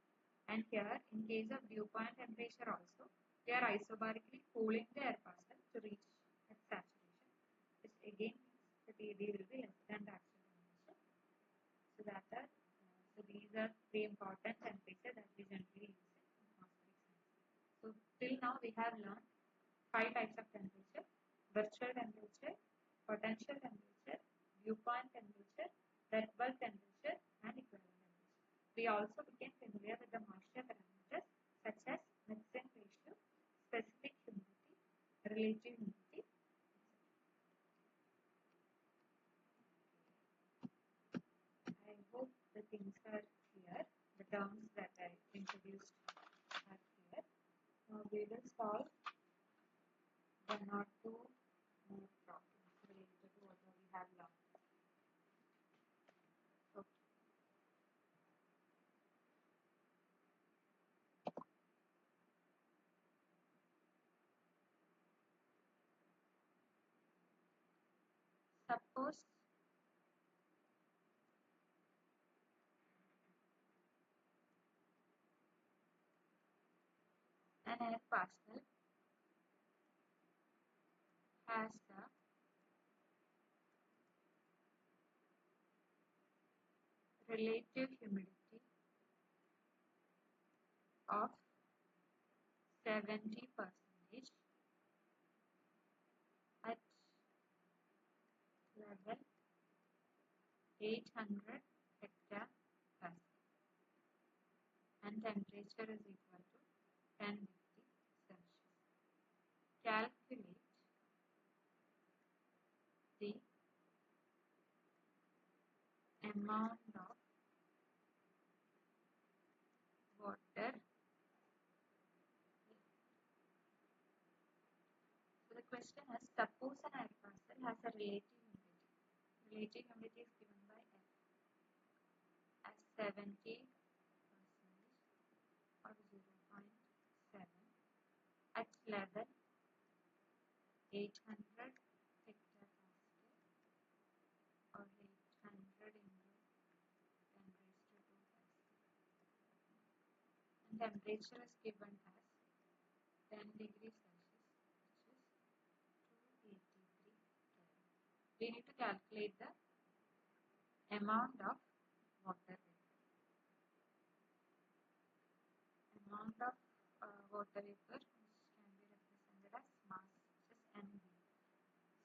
And here, in case of dew point temperature also, they are isobarically cooling the air parcel to reach its saturation, which again means the TD will be less than the actual the important temperature that we generally use in atmospheric science. So till now we have learned 5 types of temperature: virtual temperature, potential temperature, viewpoint temperature, red bulb temperature, and equivalent temperature. We also became familiar with the moisture parameters such as mixing ratio, specific humidity, relative humidity. I hope the things are clear. The terms that I introduced are clear. Now we will solve one or two more problems related to what we have learned. Okay. Suppose an air parcel has the relative humidity of 70% at level 800 hectopascal and temperature is equal to 10 degrees Celsius. Calculate the amount of water. So the question is, suppose an air parcel has a relative humidity. Relative humidity is given by F as 70% or 0.7 at level 800 hectopascal or 800 into 10 raised to 2 pascal. And temperature is given as 10 degrees Celsius, which is 283 Kelvin. We need to calculate the amount of water vapor. Amount of water vapor can be represented as mass, which is mv.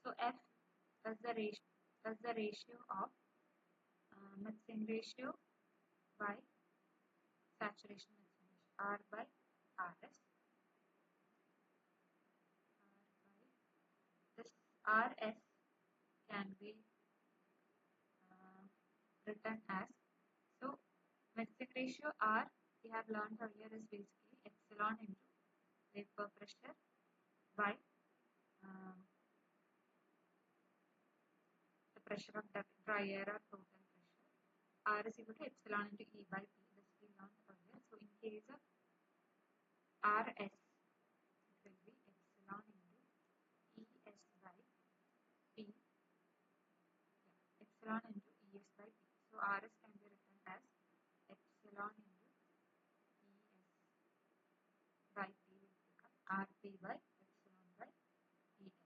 So F is the ratio of mixing ratio by saturation mixing ratio, R by Rs. This Rs can be written as, so mixing ratio R we have learned earlier is basically epsilon into vapor pressure by the pressure of dry air or total pressure. R is equal to epsilon into E by P. This we learned earlier. So in case of Rs, it will be epsilon into Es by P. Yeah, epsilon into Es by P. So Rs can be written as epsilon into Es by P will become Rp by epsilon by Es.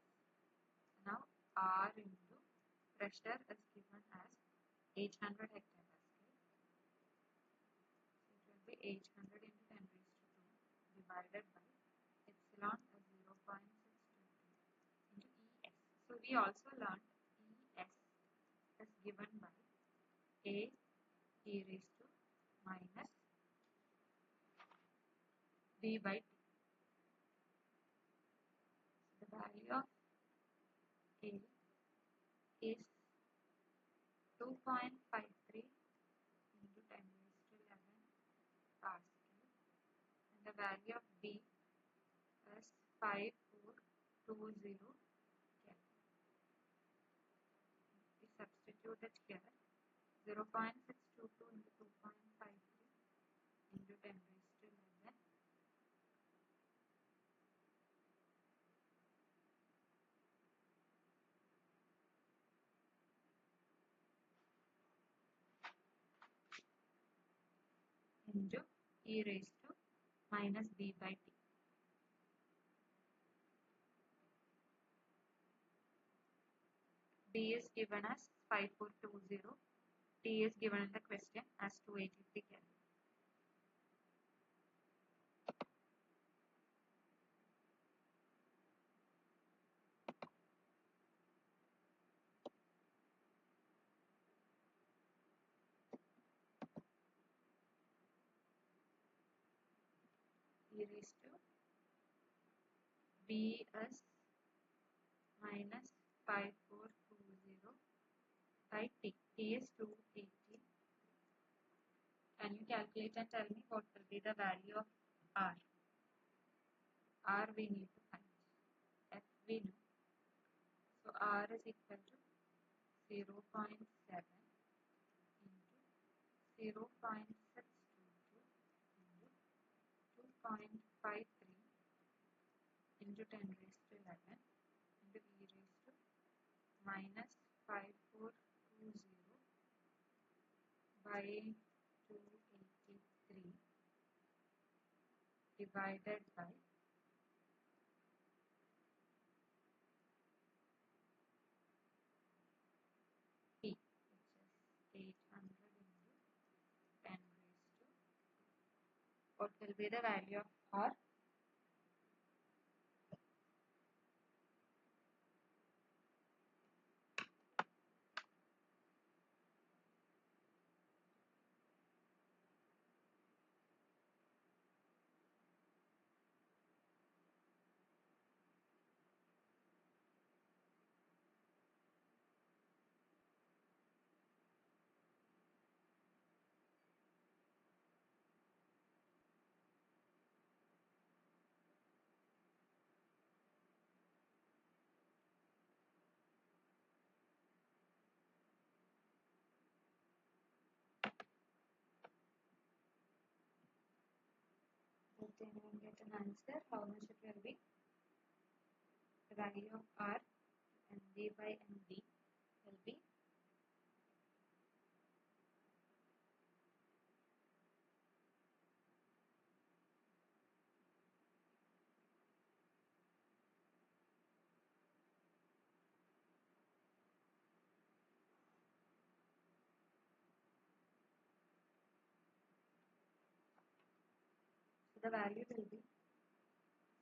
Now R into pressure is given as 800 hectopascal. So it will be 800 into 10 raised to 2 divided by epsilon is 0.622 into Es. So we also learned Es is given by A e raised to minus B by T. So the value of A is 2.53 into 10 raised to 11 pascal, and the value of B is 5420 Kelvin. We substitute it here, 0.622 into 2.53 into 10 raised to 11 into e raised to minus B by T. B is given as 5420, T is given in the question as 283 Kelvin. raised to Bs minus 5420 by T. T is 280. Can you calculate and tell me what will be the value of R? R we need to find. F we know. So R is equal to 0.7 into 0.622 into 2.53 into 10 raised to 11 into e raised to minus 5420 by 283 divided by P, which is 800 into 10 raised to, what will be the value of R? Did anyone get an answer? How much it will be? The value of R and D by ND will be so the value will be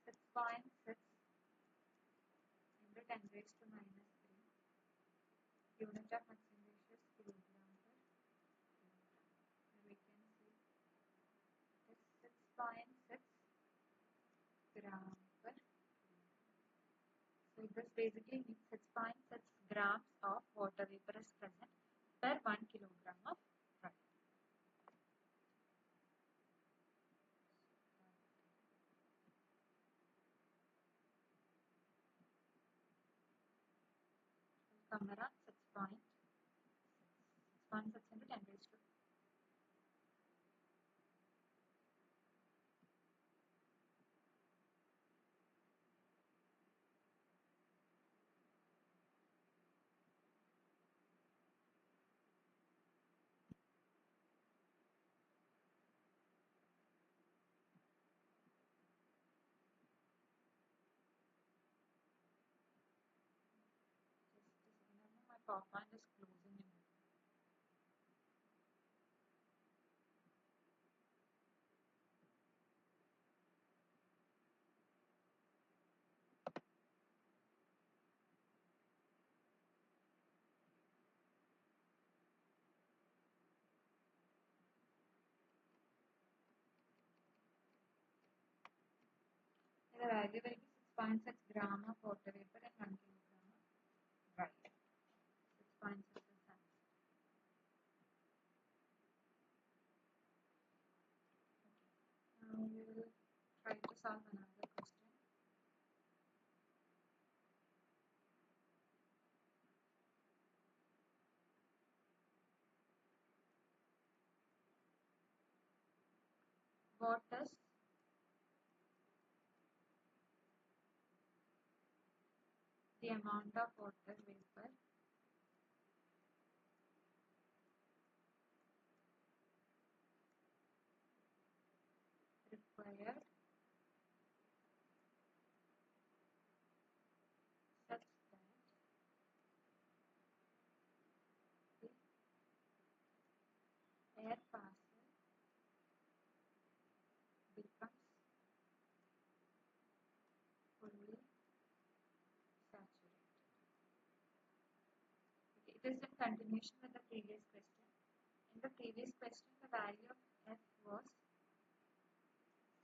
6.6 into 10 raised to minus 3. Unit of mixing ratio is kilogram per kilogram. And we can see it's 6.6 gram per kilogram. So this basically means 6.6 grams of water vapor is present per 1 kilogram of rice. Come around 6.6 into 10 raised to. Just a second, my PowerPoint is closing in. The value will be 6.6 gram of water vapor and 1 kilogram of rice. 6.6 is that. Now we will try to solve another question. What is the amount of water vapor required such that the air parcel becomes fully saturated? Okay, it is in continuation with the previous question. In the previous question, the value of F was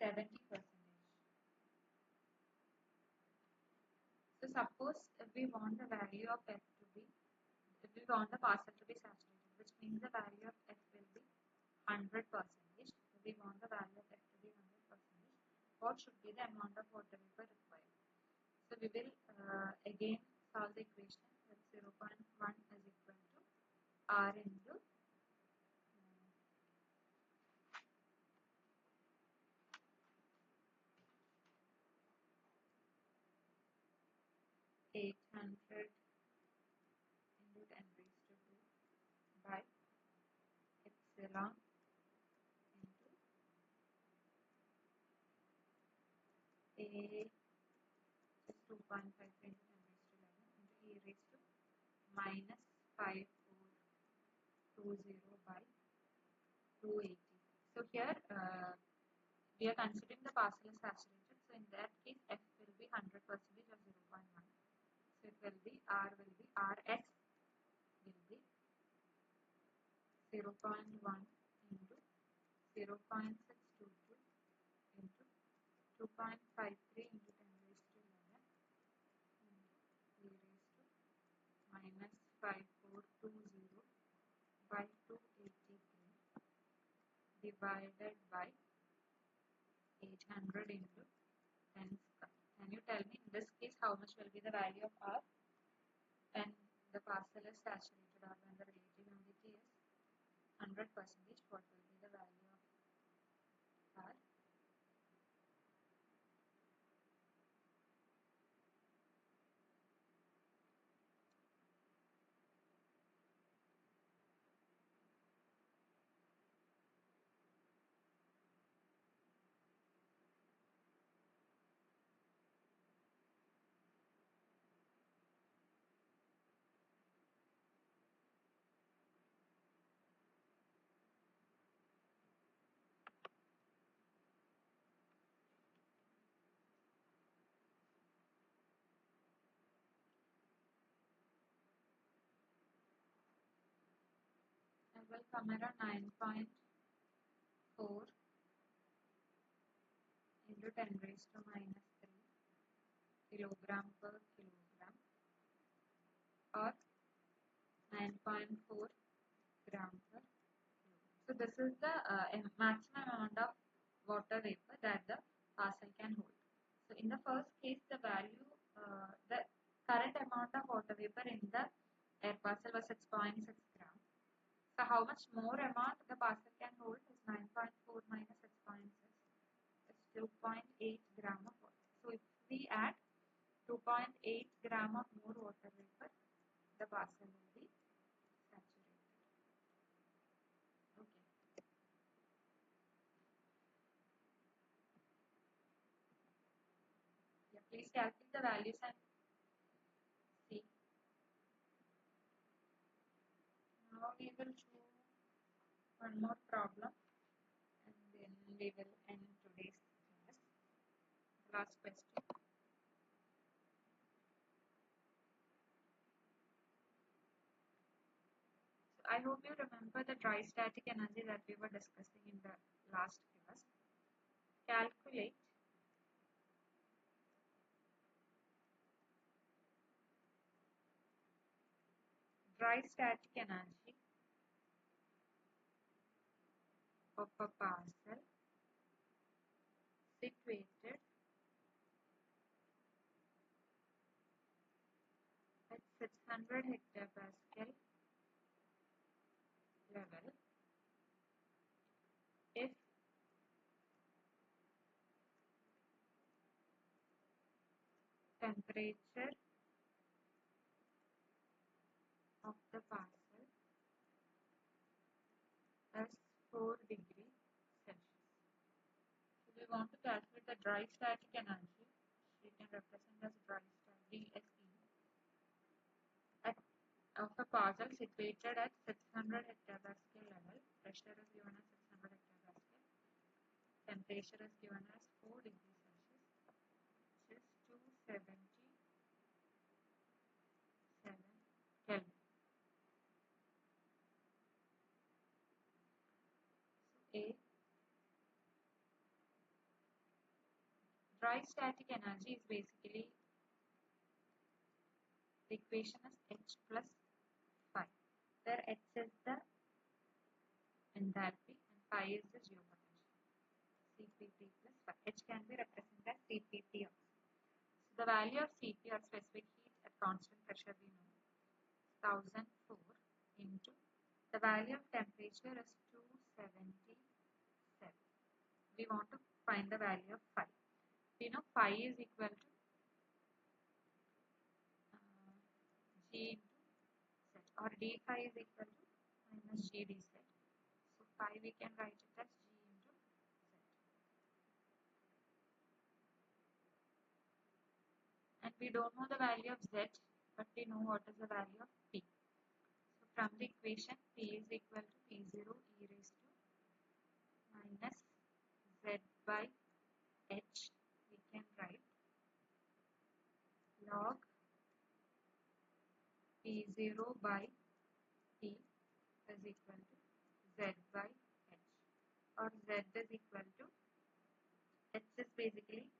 70%. suppose if we want the value of F to be, if we want the parcel to be saturated, which means the value of F will be 100%. If we want the value of F to be 100%, what should be the amount of water vapor required? So we will again solve the equation with 0.1 is equal to R into 800 into 10 raised to 2 by epsilon into A is 2.5 into 10 raised to 11 into E raised to minus 5420 by 280. So here we are considering the parcel is saturated. So in that case, F will be 100% of 0.1. So it will be R will be Rs will be 0.1 into 0.622 into 2.53 into 10 raised to 11 into e raised to minus 5420 by 283 divided by 800 into 10 square. Can you tell me in this case how much will be the value of R when the parcel is saturated or when the relative humidity is 100%? What will be the value of R? I will come around 9.4 into 10 raised to minus 3 kilogram per kilogram or 9.4 gram per kilogram. So this is the maximum amount of water vapor that the parcel can hold. So in the first case, the value, the current amount of water vapor in the air parcel was 6.6 gram. So how much more amount the parcel can hold is 9.4 minus 6.6 is 2.8 gram of water. So if we add 2.8 gram of more water vapor, the parcel will be saturated. Okay. Yeah, please calculate the values and see. Now we will do one more problem and then we will end today's class. Last question. So I hope you remember the dry static energy that we were discussing in the last class. Calculate dry static energy of a parcel situated at 600 hectopascal level if temperature of the parcel is 4 degrees Celsius. So we want to calculate the dry static energy. We can represent as dry static DSE at of a parcel situated at 600 hectopascal level. Pressure is given as 600 hectopascal. Temperature is given as 4 degrees Celsius, which is 277 Kelvin. So A dry static energy is basically The equation is H plus phi, where H is the enthalpy and phi is the geopotential. CPT plus phi. H can be represented as CPT also. So the value of Cp or specific heat at constant pressure we know 1004 into the value of temperature is 277. We want to find the value of phi. We know phi is equal to G into Z, or d phi is equal to minus G dz. So phi we can write it as G into Z. And we don't know the value of Z, but we know what is the value of P. So from the equation, P is equal to P0 e raised to minus Z by H. We can write log P0 by P is equal to Z by H, or Z is equal to H is basically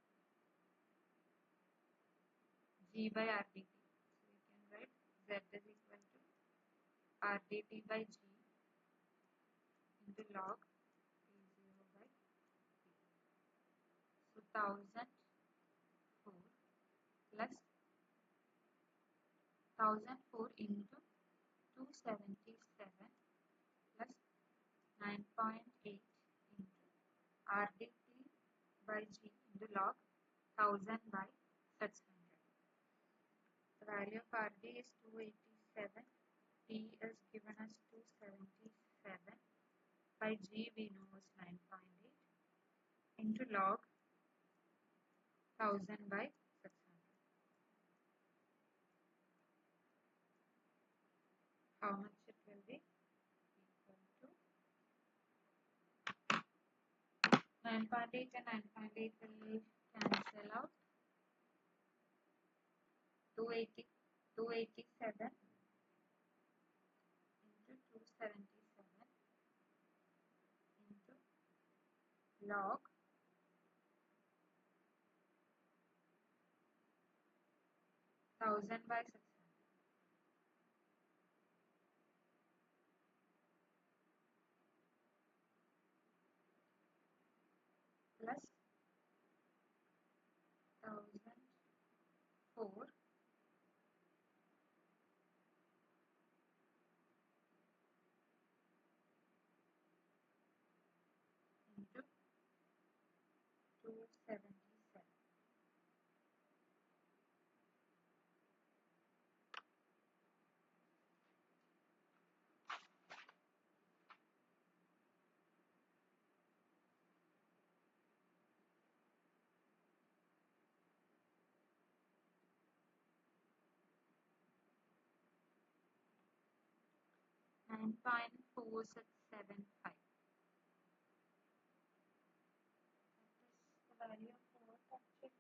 G by RDT. So we can write Z is equal to RDT by G into log P0 by P. So 1004 plus 1004 into 277 plus 9.8 into RDT by G into log 1000 by 600. The value of RD is 287. T is given as 277. By G we know is 9.8 into log 1000 by 600. How much it will be? Equal to 9.8 and 9.8 will cancel out. 280, 287 into 277 into log 1000 by 600 plus 1004 into 277. 9.4675. That is the value of what actually?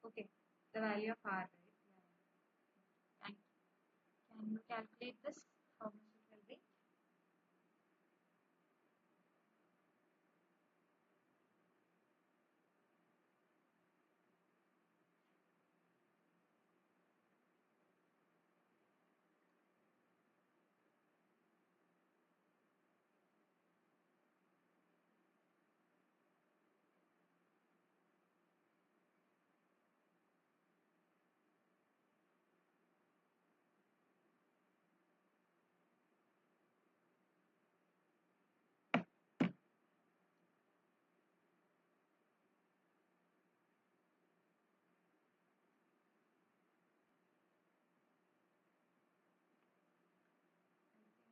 Okay, the value of R, right? Yeah. Thank you. Can you calculate this? How much it will be?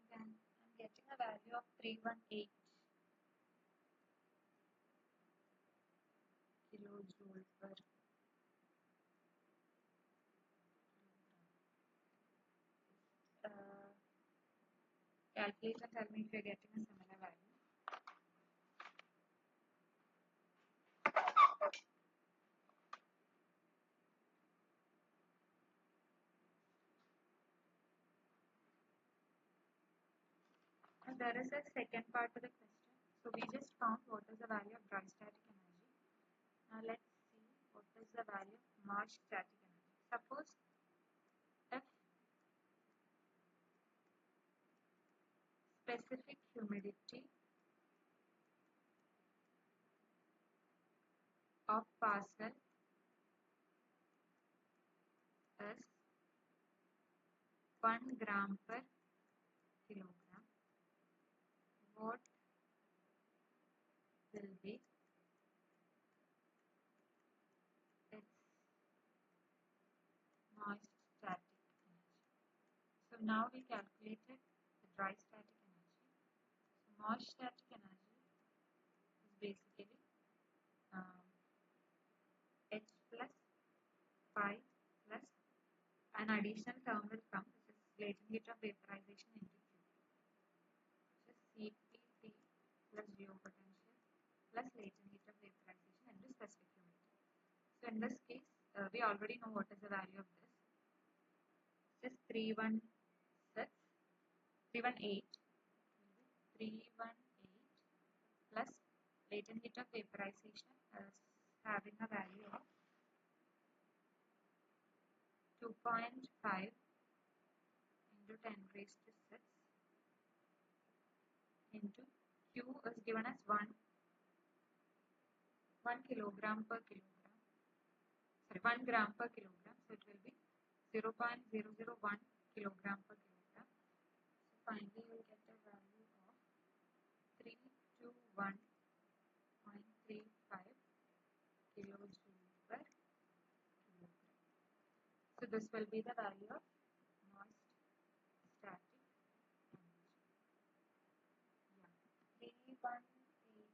I think I'm getting a value of 318 kilojoule per kilogram. Calculate and tell me if you're getting a similar value. And there is a second part to the question. So we just found what is the value of dry static energy. Now let's see what is is the value of Marsh static energy. Suppose if specific humidity of parcel is 1 gram per kilogram, what will be its moist static energy? So now we calculated the dry static energy. So moist static energy is basically H plus phi plus an additional term will come, which is latent heat of vaporization into Q, which is CPT plus geopotential plus latent heat of vaporization into specific humidity. So in this case, we already know what is the value of this. This is 318 plus latent heat of vaporization is having a value of 2.5 into 10 raised to 6 into Q is given as 1 kilogram per kilogram. Sorry, 1 gram per kilogram. So it will be 0.001 kilogram per kilogram. So finally you will get a value of 321.35 kilojoule per kilogram. So this will be the value of moist static energy. Yeah, 3186.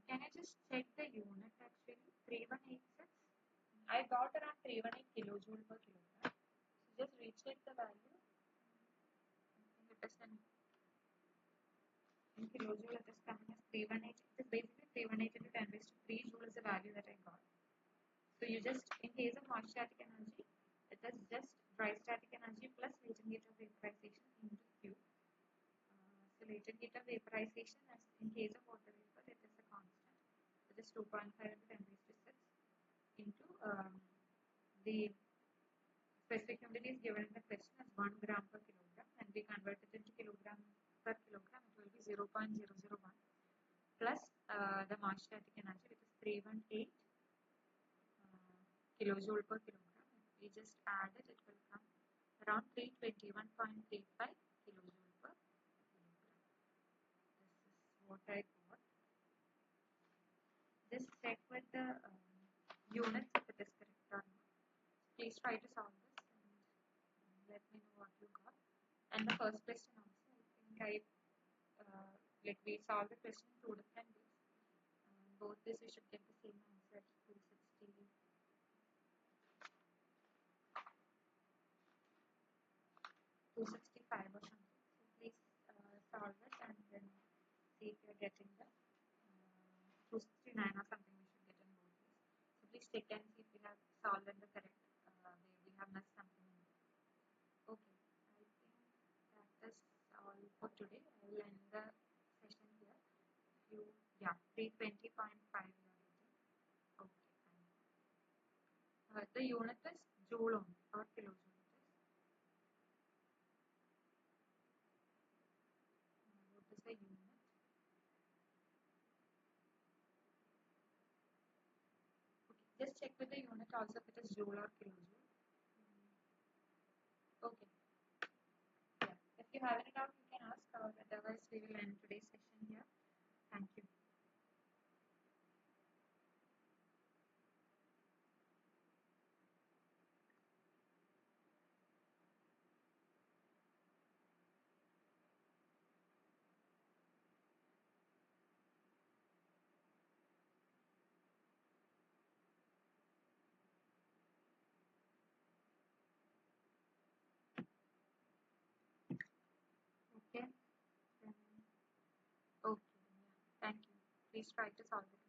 Can I just check the unit actually? 3186. I got around 318 kilojoule per kilogram. So just recheck the value. I think it is in kilojoule, it is coming as 318. It is basically 318 into 10 raised to 3 joule is the value that I got. So you just, in case of moist static energy, it is just dry static energy plus latent heat of vaporization into Q. So latent heat of vaporization, as in case of water vapor, it is a constant. It is 2.5 into 10 raised to 6 into the specific humidity is given in the question as 1 gram per kilogram, and we convert it into kilogram per kilogram. It will be 0.001 plus the moist static energy, which is 318 kilojoule per kilogram. If we just add it, it will come around 321.35 kilojoule per kilogram. This is what I got. Just check with the units if it is correct or not. Please try to solve this and let me know what you got. And the first question also, I think like we solved the question in 2 different ways. Both this we should get the same answer, 260, 265 or something. So please solve it and then see if you're getting the 269 or something we should get in both ways. So please check and see if we have solved in the correct way. We have missed something in there. Okay, I think that is all for today. I will end the session here. Yeah, 320.5 you are getting. Okay, fine. The unit is joule only or kilojoule it is. What is the unit? Okay, just check with the unit also if it is joule or kilojoule. Okay. Yeah. If you have any doubt, you can ask, or otherwise we will end today's session here. Thank you. Okay. Then, okay. Yeah. Thank you. Please try to solve it.